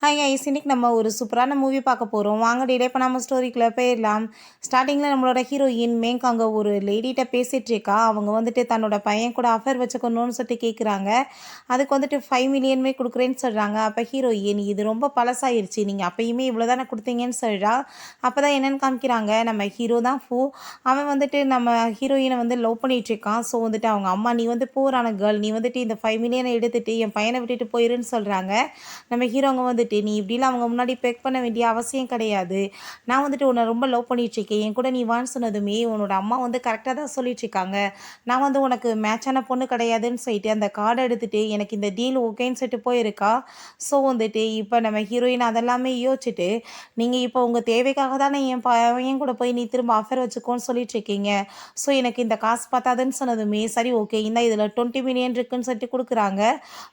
Hi guys, இன்னைக்கு நம்ம ஒரு சூப்பரான மூவி பார்க்க போகிறோம். வாங்க டிலே பண்ணாமல் ஸ்டோரிக்குள்ளே போயிடலாம். ஸ்டார்டிங்கில் நம்மளோட ஹீரோயின் மேங்க் அங்கே ஒரு லேடிகிட்ட பேசிகிட்டு இருக்கா. அவங்க வந்துட்டு தன்னோட பையன் கூட அஃபேர் வச்சுக்கணும்னு சொல்லிட்டு கேட்குறாங்க. அதுக்கு வந்துட்டு 5 மில்லியனுமே கொடுக்குறேன்னு சொல்கிறாங்க. அப்போ ஹீரோயின் இது ரொம்ப பழசாயிருச்சு, நீங்கள் அப்பயுமே இவ்வளோ தானே கொடுத்தீங்கன்னு சொல்கிறா. அப்போ தான் என்னென்னு காமிக்கிறாங்க, நம்ம ஹீரோ தான் அவன் வந்துட்டு நம்ம ஹீரோயினை வந்து லவ் பண்ணிகிட்ருக்கான். ஸோ வந்துட்டு அவங்க அம்மா, நீ வந்து பூரான கேர்ள், நீ வந்துட்டு இந்த 5 மில்லியனை எடுத்துகிட்டு என் பையனை விட்டுட்டு போயிருன்னு சொல்கிறாங்க. நம்ம ஹீரோங்க வந்துட்டு, நீ இப்படிலாம் அவங்க முன்னாடி பெக் பண்ண வேண்டிய அவசியம் கிடையாது, நான் வந்துட்டு உன்னை ரொம்ப லவ் பண்ணிகிட்ருக்கேன், என் கூட நீ வான்னு சொன்னதுமே உன்னோட அம்மா வந்து கரெக்டாக தான் சொல்லிட்டுருக்காங்க, நான் வந்து உனக்கு மேட்சான பொண்ணு கிடையாதுன்னு சொல்லிட்டு அந்த கார்டை எடுத்துகிட்டு எனக்கு இந்த டீல் ஓகேன்னு சொல்லிட்டு போயிருக்கா. ஸோ வந்துட்டு இப்போ நம்ம ஹீரோயின் அதெல்லாமே யோசிச்சுட்டு, நீங்கள் இப்போ உங்கள் தேவைக்காக தானே என் பையன் கூட போய் நீ திரும்ப ஆஃபர் வச்சுக்கோன்னு சொல்லிட்டு இருக்கீங்க, ஸோ எனக்கு இந்த காசு பார்த்தாதுன்னு சொன்னதுமே சரி ஓகே, இந்த இதில் 20 மில்லியன் இருக்குன்னு சொல்லிட்டு கொடுக்குறாங்க.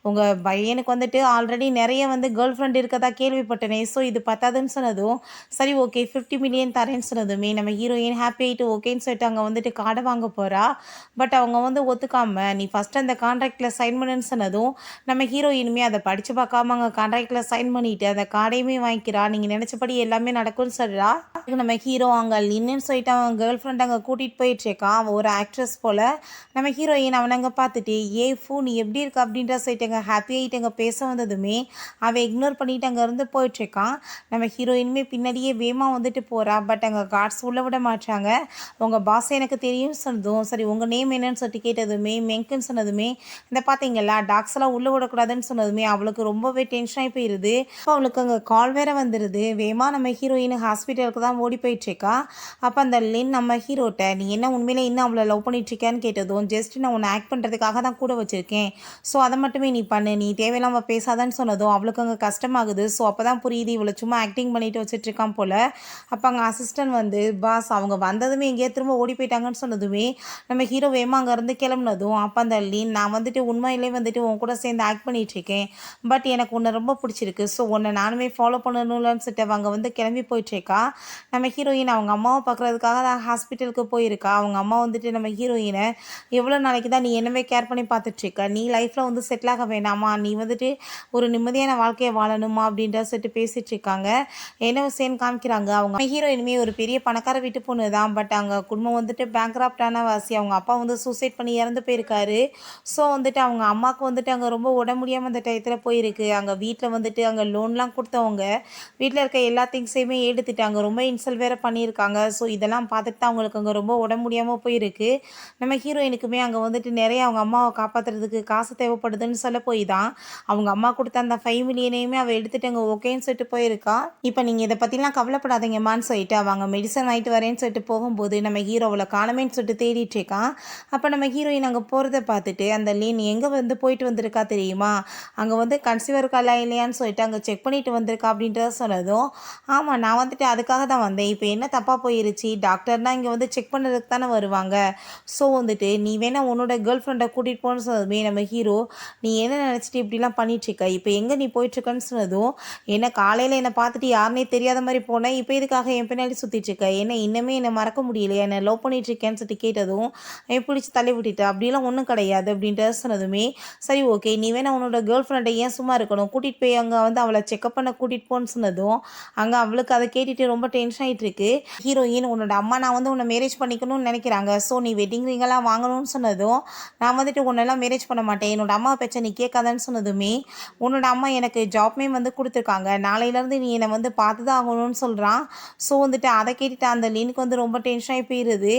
உங்கள் பையனுக்கு வந்துட்டு ஆல்ரெடி நிறைய வந்து கேர்ள் ஃப்ரெண்ட் இருக்கதா கேள்விப்பட்டனே, ஸோ இது பத்தாதுன்னு சொன்னதும் சரி ஓகே 50 மில்லியன் தரேன்னு சொன்னதுமே நம்ம ஹீரோயின் ஹாப்பி ஆகிட்டு ஓகேன்னு சொல்லிட்டு அங்கே வந்துட்டு கார்டை வாங்க போகிறா. பட் அவங்க வந்து ஒத்துக்காம நீ ஃபஸ்ட் அந்த கான்ட்ராக்டில் சைன் பண்ணுன்னு சொன்னதும் நம்ம ஹீரோயினுமே அதை படித்து பார்க்காம அங்கே கான்ட்ராக்டில் சைன் பண்ணிவிட்டு அந்த கார்டையுமே வாங்கிக்கிறா. நீங்கள் நினச்சபடி எல்லாமே நடக்கும்னு சொல்கிறா. நம்ம ஹீரோ அங்கே இன்னுன்னு சொல்லிட்டு அவன் கேர்ள் ஃப்ரெண்ட் அங்கே கூட்டிகிட்டு போயிட்டுருக்கான். அவன் ஒரு ஆக்ட்ரஸ் போல். நம்ம ஹீரோயின் அவனை அங்கே பார்த்துட்டு நீ எப்படி இருக்க அப்படின்ற சொல்லிட்டு அங்கே ஹாப்பி ஆகிட்டு அங்கே பேச வந்ததுமே அவன் இக்னோர் பண்ணிட்டு அங்கேருந்து போயிட்டுருக்கான். நம்ம ஹீரோயினுமே பின்னாடியே வேகமாக வந்துட்டு போகிறா. பட் அங்கே கார்ட்ஸ் உள்ளே விட மாட்டாங்க. உங்கள் பாஸ் எனக்கு தெரியும்னு சொன்னதும் சரி உங்கள் நேம் என்னன்னு சொல்லிட்டு கேட்டதுமே மெங்க்குன்னு சொன்னதுமே இந்த பார்த்தீங்களா டாக்ஸ் எல்லாம் உள்ளே விடக்கூடாதுன்னு சொன்னதுமே அவளுக்கு ரொம்பவே டென்ஷன் ஆகி போயிடுது. அப்போ அவளுக்கு அங்கே கால் வேற வந்துடுது. வேகமாக நம்ம ஹீரோயின் ஹாஸ்பிட்டலுக்கு தான் ஓடி போயிட்டுருக்கா. அப்போ அந்த லின் நம்ம ஹீரோட்ட, நீ என்ன உண்மையிலே இன்னும் அவளை லவ் பண்ணிட்டுருக்கேன்னு கேட்டதும் ஜஸ்ட் நான் உன்னை ஆக்ட் பண்ணுறதுக்காக தான் கூட வச்சுருக்கேன், ஸோ அதை மட்டுமே நீ பண்ணு, நீ தேவையில்லாமல் பேசாதான்னு சொன்னதும் அவளுக்கு அங்கே கஷ்டமாகுது. ஸோ அப்போ தான் புரியுது இவளை சும்மா ஆக்டிங் பண்ணிட்டு வச்சுட்ருக்கான் போல். அப்போ அங்கே அசிஸ்டன்ட் வந்து பாஸ் அவங்க வந்ததுமே எங்கேயோ திரும்ப ஓடி போயிட்டாங்கன்னு சொன்னதுமே நம்ம ஹீரோ வேமா அங்கேருந்து கிளம்புனதும் அப்போ அந்த லீன், நான் வந்துட்டு உண்மையிலே வந்துட்டு உன் கூட சேர்ந்து ஆக்ட் பண்ணிகிட்ருக்கேன், பட் எனக்கு உன்னை ரொம்ப பிடிச்சிருக்கு, ஸோ உன்னை நானுமே ஃபாலோ பண்ணணும்லன்னு சொல்லிட்டு அவங்க வந்து கிளம்பி போயிட்டுருக்கா. நம்ம ஹீரோயின் அவங்க அம்மாவை பார்க்குறதுக்காக தான் ஹாஸ்பிட்டலுக்கு போயிருக்கா. அவங்க அம்மா வந்துட்டு நம்ம ஹீரோயினை, எவ்வளோ நாளைக்கு தான் நீ என்னவே கேர் பண்ணி பார்த்துட்ருக்க, நீ லைஃப்பில் வந்து செட்டில் ஆக வேணாமா, நீ வந்துட்டு ஒரு நிம்மதியான வாழ்க்கையை வாழணுமா அப்படின்ற சொல்லிட்டு பேசிகிட்டு இருக்காங்க. என்ன விஷயம்னு காமிக்கிறாங்க. அவங்க ஹீரோயினுமே ஒரு பெரிய பணக்கார வீட்டு பொண்ணு தான். பட் அவங்க குடும்பம் வந்துட்டு பேங்க்ராப்டான வாசி. அவங்க அப்பா வந்து சூசைட் பண்ணி இறந்து போயிருக்காரு. ஸோ வந்துட்டு அவங்க அம்மாவுக்கு வந்துட்டு அங்கே ரொம்ப உடம்பு முடியாமல் அந்த டயத்தில் போயிருக்கு. அங்கே வீட்டில் வந்துட்டு அங்கே லோன்லாம் கொடுத்தவங்க வீட்டில் இருக்க எல்லா திங்ஸையுமே எடுத்துட்டாங்க. ரொம்ப இன்சல்ட் வேறு பண்ணியிருக்காங்க. ஸோ இதெல்லாம் பார்த்துட்டு தான் அவங்களுக்கு அங்கே ரொம்ப உடம்பு முடியாமல் போயிருக்கு. நம்ம ஹீரோயினுக்குமே அங்கே வந்துட்டு நிறைய அவங்க அம்மாவை காப்பாற்றுறதுக்கு காசு தேவைப்படுதுன்னு சொல்ல போய் தான் அவங்க அம்மா கொடுத்த அந்த 5 மில்லியனையுமே அவள் எடுத்துகிட்டு அங்கே ஓகேன்னு சொல்லிட்டு போயிருக்கா. இப்போ நீங்கள் இதை பற்றிலாம் கவலைப்படாதீங்கம்மான்னு சொல்லிட்டு அவங்க மெடிசன் வாங்கிட்டு வரேன்னு சொல்லிட்டு போகும்போது நம்ம ஹீரோவில் காணமேன்னு சொல்லிட்டு தேடிட்டு இருக்கான். அப்போ நம்ம ஹீரோயின் அங்கே போகிறத பார்த்துட்டு அந்த லீன் எங்கே வந்து போயிட்டு வந்திருக்கா தெரியுமா, அங்கே வந்து கன்சீவர் இருக்கா இல்லையான்னு சொல்லிட்டு அங்கே செக் பண்ணிட்டு வந்திருக்கா அப்படின்றத சொன்னதும் ஆமாம் நான் வந்துட்டு அதுக்காக தான் வந்தேன், இப்போ என்ன தப்பாக போயிருச்சு, டாக்டர்னால் இங்கே வந்து செக் பண்ணுறதுக்கு தானே வருவாங்க, ஸோ வந்துட்டு நீ வேணால் உன்னோட கேர்ள் ஃப்ரெண்டை கூட்டிகிட்டு போன்னு சொன்னதுமே நம்ம ஹீரோ, நீ என்ன நினச்சிட்டு இப்படிலாம் பண்ணிகிட்ருக்க, இப்போ எங்கே நீ போயிட்டுருக்கன்னு சொன்னதும் என்ன காலையில் என்னை பார்த்துட்டு யாருனே தெரியாத மாதிரி போனேன், இப்போ இதுக்காக என் பின்னாடி சுற்றிட்டுருக்க, என்ன இன்னமே என்னை மறக்க முடியலையா, என்னை லவ் பண்ணிகிட்ருக்கேன்னு சொல்லிட்டு கேட்டதும் என் பிடிச்சி தள்ளி விட்டுட்டு அப்படிலாம் ஒன்றும் கிடையாது அப்படின்ட்டு சொன்னதுமே சரி ஓகே, நீ வேணா உன்னோட கேர்ள் ஃப்ரெண்டை ஏன் சும்மா இருக்கணும், கூட்டிகிட்டு போய் அங்கே வந்து அவளை செக்அப் பண்ண கூட்டிகிட்டு போன்னு சொன்னதும் அங்கே அவளுக்கு அதை கேட்டுட்டு ரொம்ப டென்ஷன் ஆகிட்டு இருக்கு. ஹீரோயின், உன்னோட அம்மா நான் வந்து உன்னை மேரேஜ் பண்ணிக்கணும்னு நினைக்கிறாங்க, ஸோ நீ வெட்டிங் ரிங்கெல்லாம் வாங்கணும்னு சொன்னதும் நான் வந்துட்டு உன்னெல்லாம் மேரேஜ் பண்ண மாட்டேன், என்னோட அம்மா பேச்சை நீ கேட்காதன்னு சொன்னதுமே உன்னோட அம்மா எனக்கு ஜாப்மே வந்து கொடுத்துருக்காங்க, நாளையிலேருந்து நீ என்னை வந்து பார்த்து தான் ஆகணும்னு சொல்கிறான். ஸோ வந்துட்டு அதை கேட்டுட்டு அந்த லீனுக்கு வந்து ரொம்ப டென்ஷன் ஆகி போயிடுது.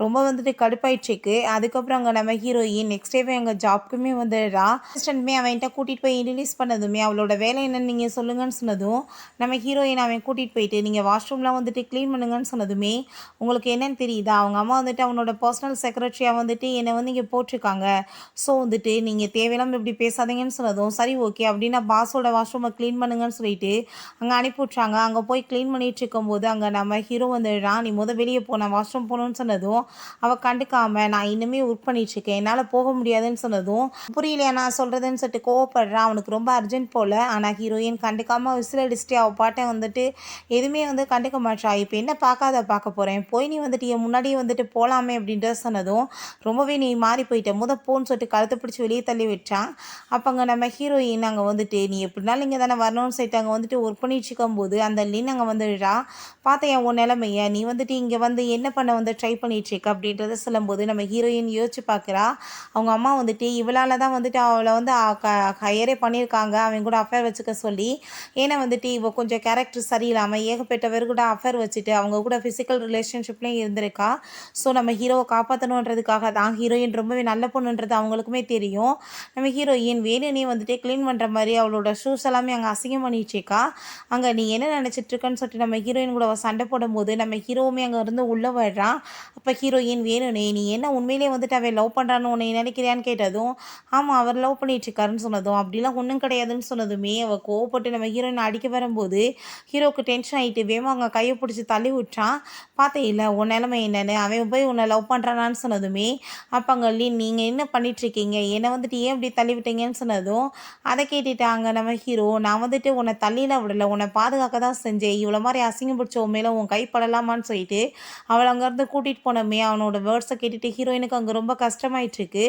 ரொம்ப வந்துட்டு கடுப்பாயிடுச்சுக்கு. அதுக்கப்புறம் அங்கே நம்ம ஹீரோயின் நெக்ஸ்ட் டேவே அங்கே ஜாப்க்குமே வந்துடுறா. அசிஸ்டன்ட்மே அவன்கிட்ட கூட்டிகிட்டு போய் இன்ட்ரடியூஸ் பண்ணதுமே அவளோட வேலை என்னன்னு நீங்கள் சொல்லுங்கன்னு சொன்னதும் நம்ம ஹீரோயின் அவன் கூட்டிகிட்டு போயிட்டு நீங்கள் வாஷ்ரூம்லாம் வந்துட்டு க்ளீன் பண்ணுங்கன்னு சொன்னதுமே உங்களுக்கு என்னன்னு தெரியுதா, அவங்க அம்மா வந்துட்டு அவனோட பர்சனல் செக்ரட்டரியாக வந்துட்டு என்னை வந்து இங்கே போட்டிருக்காங்க, ஸோ வந்துட்டு நீங்கள் தேவையில்லாமல் இப்படி பேசாதீங்கன்னு சொன்னதும் சரி ஓகே அப்படின்னா பாஸோட வாஷ்ரூமை க்ளீன் பண்ணுங்கன்னு சொல்லிட்டு அங்கே அனுப்பி விட்றாங்க. அங்கே போய் க்ளீன் பண்ணிகிட்டு இருக்கும்போது அங்கே நம்ம ஹீரோ வந்துடுறான். நீ வெளியே போ, நான் வாஷ்ரூம் போகணுன்னு சொன்னதும் அவள் கண்டுக்காமல் நான் இன்னுமே ஒர்க் பண்ணிகிட்ருக்கேன், என்னால் போக முடியாதுன்னு சொன்னதும் புரியலையா நான் சொல்கிறதுன்னு சொல்லிட்டு கோவப்படுறான். அவனுக்கு ரொம்ப அர்ஜென்ட் போல். ஆனால் ஹீரோயின் கண்டுக்காமல் விசில் அடிச்சுட்டு அவள் பாட்டை வந்துட்டு எதுவுமே வந்து கண்டுக்க மாட்டா. இப்போ என்ன பார்க்க போகிறேன், போய் நீ வந்துட்டு என் முன்னாடியே வந்துட்டு போகலாமே அப்படின்ற சொன்னதும் ரொம்பவே நீ மாறி போயிட்ட போன்னு சொல்லிட்டு கழுத்தை பிடிச்சி வெளியே தள்ளி விட்டான். அப்போ அங்கே நம்ம ஹீரோயின் அங்கே வந்துட்டு நீ எப்படினாலும் இங்கே தானே வரணும்னு சொல்லிட்டு அங்கே வந்துட்டு ஒர்க் பண்ணிட்டு இருக்கும்போது அந்த லின் அங்கே வந்துடுறா. பார்த்தியா உன் நிலைமைய, நீ வந்துட்டு இங்கே வந்து என்ன பண்ண வந்து ட்ரை பண்ணிட்டு இருக்க அப்படின்றத சொல்லும்போது நம்ம ஹீரோயின் யோசிச்சு பார்க்குறா. அவங்க அம்மா வந்துட்டு இவளால் தான் வந்துட்டு அவளை வந்து ஹையரே பண்ணியிருக்காங்க அவன் கூட அஃபேர் வச்சுக்க சொல்லி. ஏன்னா வந்துட்டு இவள் கொஞ்சம் கேரக்டர் சரியில்லாமல் ஏகப்பட்டவர் கூட அஃபேர் வச்சுட்டு அவங்க கூட ஃபிசிக்கல் ரிலேஷன்ஷிப்லேயும் இருந்திருக்கா. ஸோ நம்ம ஹீரோவை காப்பாற்றணுன்றதுக்காக தான் ஹீரோயின் ரொம்பவே நல்ல பொண்ணுன்றது அவங்களுக்குமே தெரியும். நம்ம ஹீரோயின் வேணுனே வந்துட்டு க்ளீன் பண்ணுற மாதிரி அவளோட ஷூஸ் எல்லாமே அங்கே அசிங்கம் பண்ணிட்டுருக்கா. அங்கே நீ என்ன நினச்சிட்டு இருக்கன்னு சொல்லிட்டு நம்ம ஹீரோயின் கூட சண்டை போடும்போது நம்ம ஹீரோவுமே அங்கே இருந்து உள்ளே வர்றான். அப்போ ஹீரோயின் வேணுனே நீ என்ன உண்மையிலேயே வந்துட்டு அவன் லவ் பண்ணுறான்னு உன்னை நினைக்கிறியான்னு கேட்டதும் ஆமாம் அவர் லவ் பண்ணிட்டுருக்காருன்னு சொன்னதும் அப்படிலாம் ஒன்றும் கிடையாதுன்னு சொன்னதுமே அவள் கோவப்பட்டு நம்ம ஹீரோயின் அடிக்க வரும்போது ஹீரோக்கு டென்ஷன் ஆகிட்டு வேமா அங்கே கையை பிடிச்சி தள்ளி விட்டான். பார்த்தே இல்லை உன் நிலைமை என்னன்னு அவன் போய் உன்னை லவ் பண்ணுறானான்னு சொன்னதுமே அப்போ அங்கே நீங்கள் என்ன பண்ணிட்டுருக்கீங்க என்னை வந்துட்டு ஏன் இப்படி தள்ளி விட்டீங்கன்னு சொன்னதும் அதை கேட்டுட்டாங்க நம்ம ஹீரோ. நான் வந்துட்டு உன்னை தள்ளியில் விடலை உன்னை பாதுகாக்க தான் செஞ்சேன். இவ்வளோ மாதிரி அசிங்கம் பிடிச்ச உன் மேலே உன் கை படலாமான்னு சொல்லிட்டு அவளை அங்கேருந்து கூட்டிகிட்டு போனோமே. அவனோட வேர்ட்ஸை கேட்டுட்டு ஹீரோயினுக்கு அங்கே ரொம்ப கஷ்டமாயிட்டுருக்கு.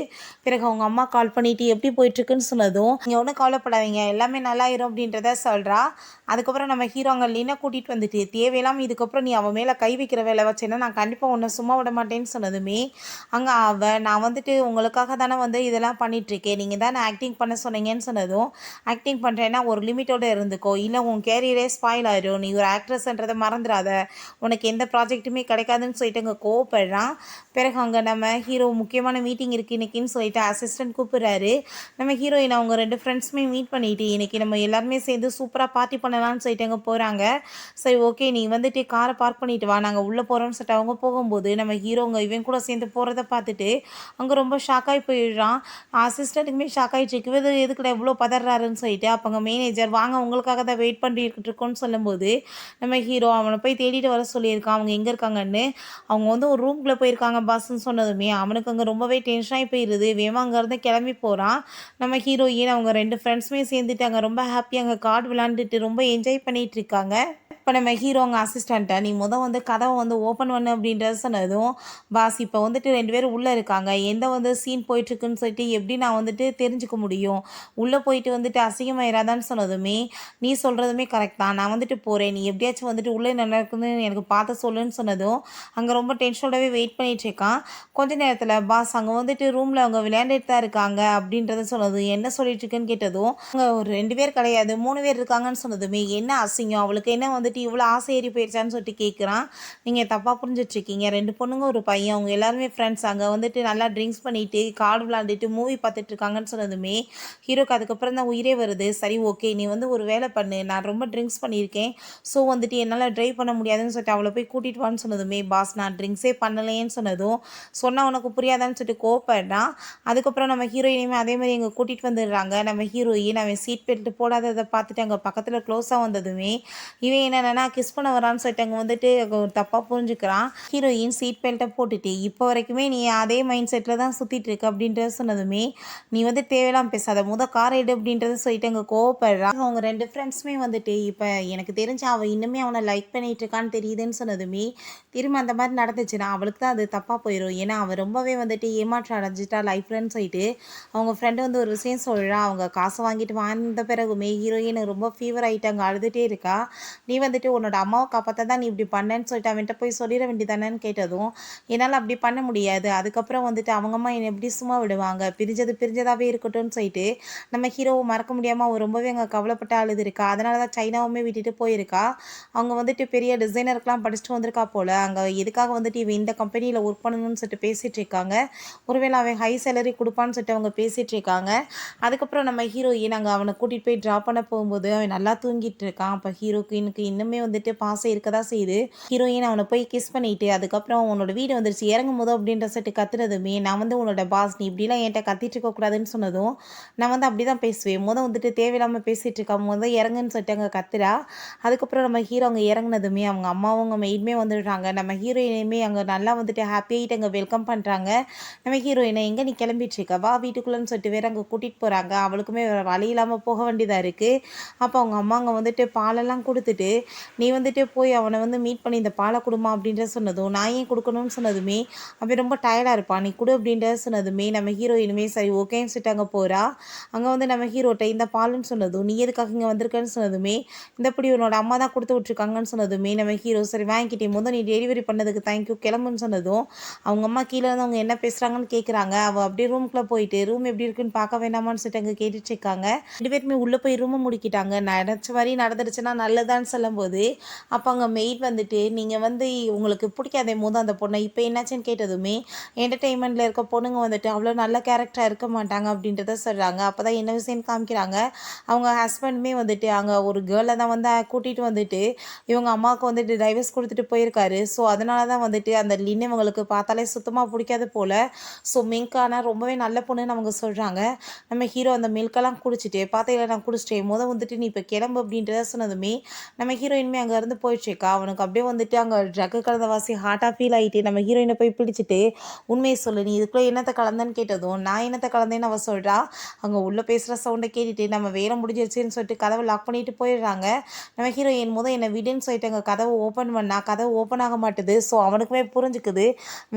பிறகு அவங்க அம்மா கால் பண்ணிவிட்டு எப்படி போயிட்டுருக்குன்னு சொன்னதும் நீங்கள் ஒன்றும் கவலைப்படாதீங்க எல்லாமே நல்லாயிரும் அப்படின்றத சொல்கிறா. அதுக்கப்புறம் நம்ம ஹீரோ அங்கே லினை கூட்டிகிட்டு வந்துட்டு தேவையில்லாமல் இதுக்கப்புறம் நீ அவன் மேலே கை வைக்கிற வேலை வச்சேன்னா நான் கண்டிப்பாக உன்னை சும்மா விட மாட்டேன்னு சொன்னதுமே அங்கே நான் வந்துட்டு உங்களுக்காக தானே வந்து இதெல்லாம் பண்ணிகிட்ருக்கேன் நீங்கள் தானே ஆக்டிங் பண்ண சொன்னீங்கன்னு சொன்னதும் ஆக்டிங் பண்ணுறேன்னா ஒரு லிமிட்டோடு இருந்துக்கோ இல்லை உன் கேரியரே ஸ்பாயில் ஆயிடும் நீ ஒரு ஆக்ட்ரஸ்ன்றதை மறந்துடாத உனக்கு எந்த ப்ராஜெக்ட்டுமே கிடைக்காதுன்னு சொல்லிட்டு அங்கே கோவப்படுறான். பிறகு அங்கே நம்ம ஹீரோ முக்கியமான மீட்டிங் இருக்குது இன்றைக்கின்னு சொல்லிட்டு அசிஸ்டன்ட் கூப்பிட்றாரு. நம்ம ஹீரோயின் அவங்க 2 ஃப்ரெண்ட்ஸுமே மீட் பண்ணிவிட்டு இன்றைக்கி நம்ம எல்லாருமே சேர்ந்து சூப்பராக பார்ட்டி பண்ணலான்னு சொல்லிட்டு அங்கே போகிறாங்க. சரி ஓகே நீ வந்துட்டு காரை பார்க் பண்ணிட்டு வா நாங்கள் உள்ளே போகிறோன்னு சொல்லிட்டு அவங்க போகும்போது நம்ம ஹீரோங்க இவன் கூட சேர்ந்து போகிறத பார்த்துட்டு அங்கே ரொம்ப ஷாக்காகி போயிடுறான். அசிஸ்டண்ட்டுக்குமே ஷாக் ஆகிட்டு இருக்கு எதுக்குடா எவ்வளோ பதறாருன்னு சொல்லிட்டு. அப்போ அங்கே மேனேஜர் வாங்க உங்களுக்காக தான் வெயிட் பண்ணிட்டு இருக்கோன்னு சொல்லும்போது நம்ம ஹீரோ அவனை போய் தேடிட்டு வர சொல்லியிருக்கான் அவங்க எங்கே இருக்காங்கன்னு. அவங்க வந்து ஒரு ரூம்குள்ளே போயிருக்காங்க பாஸ்ன்னு சொன்னதுமே அவனுக்கு அங்கே ரொம்பவே டென்ஷனாகி போயிடுது. வேமா அங்கேருந்து கிளம்பி போகிறான். நம்ம ஹீரோயின் அவங்க 2 ஃப்ரெண்ட்ஸுமே சேர்ந்துட்டு அங்கே ரொம்ப ஹாப்பியாக அங்கே கார்டு விளாண்டுட்டு ரொம்ப என்ஜாய் பண்ணிகிட்டு இருக்காங்க. இப்போ நம்ம ஹீரோங்க அசிஸ்டண்ட்டை நீ வந்து கதவை வந்து ஓப்பன் பண்ணு அப்படின்றத சொன்னதும் பாஸ் இப்போ வந்துட்டு 2 பேரும் உள்ளே இருக்காங்க எந்த வந்து சீன் போயிட்டுருக்குன்னு சொல்லிட்டு எப்படி நான் வந்துட்டு தெரிஞ்சுக்க முடியும் உள்ளே போயிட்டு வந்துட்டு அசிங்கமாயிராதான்னு சொன்னதுமே நீ சொல்கிறதுமே கரெக்ட் தான் நான் வந்துட்டு போகிறேன் நீ எப்படியாச்சும் வந்துட்டு உள்ளே நல்லா இருக்குன்னு எனக்கு பார்த்து சொல்லுன்னு சொன்னதும் அங்கே ரொம்ப டென்ஷனோடவே வெயிட் பண்ணிட்டு இருக்கான். கொஞ்ச நேரத்தில் பாஸ் அங்கே வந்துட்டு ரூமில் அவங்க விளையாண்டுட்டு தான் இருக்காங்க அப்படின்றத சொன்னது என்ன சொல்லிட்டு இருக்குன்னு கேட்டதும் அங்கே ஒரு 2 பேர் கிடையாது 3 பேர் இருக்காங்கன்னு சொன்னதுமே என்ன அசிங்கம் அவளுக்கு என்ன வந்துட்டு இவ்வளோ ஆசை ஏறி போயிடுச்சான்னு சொல்லிட்டு கேட்குறான். நீங்கள் தப்பாக புரிஞ்சிட்ருக்கீங்க 2 பொண்ணுங்க ஒரு பையன் அவங்க எல்லாருமே ஃப்ரெண்ட்ஸ் அங்கே வந்துட்டு நல்லா ட்ரிங்க்ஸ் பண்ணிவிட்டு கார்டு விளாண்டுட்டு மூவி பார்த்துட்டு இருக்காங்கன்னு சொன்னதுமே ஹீரோக்கு அதுக்கப்புறம் தான் உயிரே வருது. சரி ஓகே நீ வந்து ஒரு வேலை பண்ணு நான் ரொம்ப ட்ரிங்க்ஸ் பண்ணியிருக்கேன் ஸோ வந்துட்டு என்னால் ட்ரைவ் பண்ண முடியாதுன்னு சொல்லிட்டு அவளை போய் கூட்டிகிட்டு வான்னு சொன்னதுமே பாஸ் நான் ட்ரிங்க்ஸே பண்ணலையேன்னு சொன்னதும் சொன்னால் உனக்கு புரியாதான்னு சொல்லிட்டு கோவப்படுறான். அதுக்கப்புறம் நம்ம ஹீரோயினையுமே அதே மாதிரி எங்கே கூட்டிகிட்டு வந்துடுறாங்க. நம்ம ஹீரோயின் அவன் சீட் பெல்ட் போடாததை பார்த்துட்டு அங்கே பக்கத்தில் க்ளோஸாக வந்ததுமே இவன் என்னென்னா கிஸ் பண்ண வரான்னு சொல்லிட்டு அங்கே வந்துட்டு தப்பாக புரிஞ்சுக்கிறான். ஹீரோயின் சீட் பெல்ட்டை போட்டுட்டு இப்போ வரைக்குமே நீ அதே மைண்ட் செட்டில் தான் சுற்றிட்டு இருக்க அப்படின்றத சொன்னதுமே நீ வந்து தேவையில்லாமல் பேசாத கார் எடு அப்படின்றத சொல்லிட்டு அங்கே கோவப்படுறான். அவங்க 2 ஃப்ரெண்ட்ஸுமே வந்துட்டு இப்போ எனக்கு தெரிஞ்சு அவள் இன்னுமே அவனை லைக் பண்ணிட்டு இருக்கான்னு தெரியுதுன்னு சொன்னதுமே திரும்ப அந்த மாதிரி நடந்துச்சுன்னா அவளுக்கு தான் அது தப்பாக போயிடும். ஏன்னா அவள் ரொம்பவே வந்துட்டு ஏமாற்றம் அடைஞ்சிட்டா லைஃப்லன்னு சொல்லிட்டு அவங்க ஃப்ரெண்டு வந்து ஒரு விஷயம் சொல்கிறா. அவங்க காசு வாங்கிட்டு வந்த பிறகுமே ஹீரோயின் ரொம்ப ஃபீவர் ஆகிட்டு அங்கே அழுதுகிட்டே இருக்கா. நீ வந்துட்டு உன்னோட அம்மாவை காப்பாற்ற தான் நீ இப்படி பண்ணேன்னு சொல்லிட்டு அவன்கிட்ட போய் சொல்லிட வேண்டியதானேன்னு கேட்டதும் என்னால் அப்படி பண்ண முடியாது அதுக்கப்புறம் வந்துட்டு அவங்க அம்மா என்னை எப்படி சும்மா விடுவாங்க பிரிஞ்சதாகவே இருக்கட்டும்னு சொல்லிட்டு நம்ம ஹீரோவை மறக்க முடியாமல் அவள் ரொம்பவே அங்கே கவலைப்பட்டு அழுது இருக்கா. அதனால தான் சைனாவுமே விட்டுட்டு போயிருக்கா. அவங்க வந்துட்டு பெரிய டிசைனருக்கெலாம் படிச்சுட்டு வந்திருக்கா போல். அங்கே எதுக்காக வந்துட்டு இவன் இந்த கம்பெனியில் ஒர்க் பண்ணணும்னு சொல்லிட்டு பேசிகிட்டு இருக்காங்க. ஒருவேளை அவன் ஹை சேலரி கொடுப்பான்னு சொல்லிட்டு அவங்க பேசிகிட்டு இருக்காங்க. அதுக்கப்புறம் நம்ம ஹீரோயின் அங்கே அவனை கூட்டிகிட்டு போய் ட்ராப் பண்ண போகும்போது அவன் நல்லா தூங்கிட்டு இருக்கான். அப்போ ஹீரோக்கு இன்னுமே வந்துட்டு பாசம் இருக்க தான் செய்யுது. ஹீரோயின் அவனை போய் கிஸ் பண்ணிட்டு அதுக்கப்புறம் உன்னோட வீடு வந்துருச்சு இறங்கும் போதும் அப்படின்ற சொல்லிட்டு கத்துனதுமே நான் வந்து உன்னோட பாஸ் நீ இப்படிலாம் என்கிட்ட கத்திட்டு இருக்கக்கூடாதுன்னு சொன்னதும் நான் வந்து அப்படி தான் பேசுவேன் வந்துட்டு தேவையில்லாமல் பேசிகிட்டு இருக்கா இறங்குன்னு சொல்லிட்டு அங்கே கத்துறா. அதுக்கப்புறம் நம்ம ஹீரோ அங்கே இறங்குனதுமே அவங்க அம்மாவும் அவங்க மெய்டுமே வந்துடுறாங்க. நம்ம ஹீரோயினையுமே அங்கே நல்லா வந்துட்டு ஹாப்பியாகிட்டு அங்கே வெல்கம் பண்ணுறாங்க. நம்ம ஹீரோயினை எங்கே நீ கிளம்பிட்டு இருக்க வா வீட்டுக்குள்ளேன்னு சொல்லிட்டு வேறு அங்கே கூட்டிகிட்டு போகிறாங்க. அவளுக்குமே வழி இல்லாமல் போக வேண்டியதாக இருக்குது. அப்போ அவங்க அம்மா அங்கே வந்துட்டு பாலெல்லாம் கொடுத்துட்டு நீ வந்துட்டு போய் அவனை வந்து மீட் பண்ணி இந்த பாலை குடுமா அப்படின்ற சொன்னதும், நான் ஏன் கொடுக்கணும்னு சொன்னதுமே, அவன் ரொம்ப டயர்டாக இருப்பான், நீ குடு அப்படின்ற சொன்னதுமே நம்ம ஹீரோயினுமே சரி ஓகேன்னு சொல்லிட்டு அங்கே போகிறா. அங்கே வந்து நம்ம ஹீரோட்ட இந்த பாலுன்னு சொன்னதும், நீ எதுக்காக இங்கே வந்திருக்கன்னு சொன்னதுமே, இந்த இப்படி உன்னோட அம்மா தான் கொடுத்து விட்ருக்காங்கன்னு சொன்னதுமே நம்ம ஹீரோ சரி வாங்கிக்கிட்டே முதல் நீ டெலிவரி பண்ணதுக்கு தேங்க்யூ கிளம்புன்னு சொன்னதும், அவங்க அம்மா கீழே இருந்து அவங்க என்ன பேசுகிறாங்கன்னு கேட்குறாங்க. அவள் அப்படியே ரூம்குள்ளே போயிட்டு ரூம் எப்படி இருக்குன்னு பார்க்க வேண்டாமான்னு சொல்லிட்டு அங்கே கேட்டுட்டு இருக்காங்க. 2 பேருமே உள்ளே போய் ரூமை முடிக்கிட்டாங்க. நினச்ச மாதிரி நடந்துருச்சுன்னா நல்லதான்னு சொல்லும்போது, அப்போ அங்கே மெய்ட் வந்துட்டு நீங்கள் வந்து உங்களுக்கு பிடிக்காதே போது அந்த பொண்ணை இப்போ என்னாச்சுன்னு கேட்டதுமே, என்டர்டெயின்மெண்ட்டில் இருக்க பொண்ணுங்க வந்துட்டு அவ்வளோ நல்ல கேரக்டராக இருக்க மாட்டாங்க அப்படின்றத சொல்கிறாங்க. அப்போ தான் என்ன விஷயம்னு காமிக்கிறாங்க. அவங்க ஹஸ்பண்டுமே வந்துட்டு அங்கே ஒரு கேர்ளை தான் வந்து கூட்டிகிட்டு வந்துட்டு இவங்க அம்மாவுக்கு வந்துட்டு டைவர்ஸ் கொடுத்துட்டு போயிருக்காரு. ஸோ அதனால தான் வந்துட்டு அந்த லின் இவங்களுக்கு பார்த்தாலே சுத்தமாக பிடிக்காது போல். ஸோ மில்க் ஆனால் ரொம்பவே நல்ல பொண்ணுன்னு அவங்க சொல்கிறாங்க. நம்ம ஹீரோ அந்த மில்கெல்லாம் குடிச்சிட்டு பார்த்தீங்களா நான் குடிச்சிட்டேன் வந்துட்டு நீ இப்போ கிளம்பு அப்படின்றத சொன்னதுமே நம்ம ஹீரோயினுமே அங்கேருந்து போயிடுச்சுக்கா. அவனுக்கு அப்படியே வந்துட்டு அங்கே ட்ரக்கு கலந்த வாசி ஹார்ட்டாக ஃபீல் ஆகிட்டு நம்ம ஹீரோயினை போய் பிடிச்சிட்டு உண்மையை சொல்லு நீ இதுக்குள்ளே என்னத்தை கலந்தேன்னு கேட்டதும், நான் என்னத்தை கலந்தேன்னு அவள் சொல்கிறா. அங்கே உள்ளே பேசுகிற சவுண்டை கேட்டுட்டு நம்ம வேலை முடிஞ்சிருச்சுன்னு சொல்லிட்டு கதவை லாக் பண்ணிட்டு போயிடுறாங்க. நம்ம ஹீரோயின் என்னை விடுன்னு சொல்லிட்டு அங்கே கதவை ஓப்பன் பண்ணால் கதவு ஓப்பன் ஆக மாட்டுது. ஸோ அவனுக்குமே புரிஞ்சுக்குது.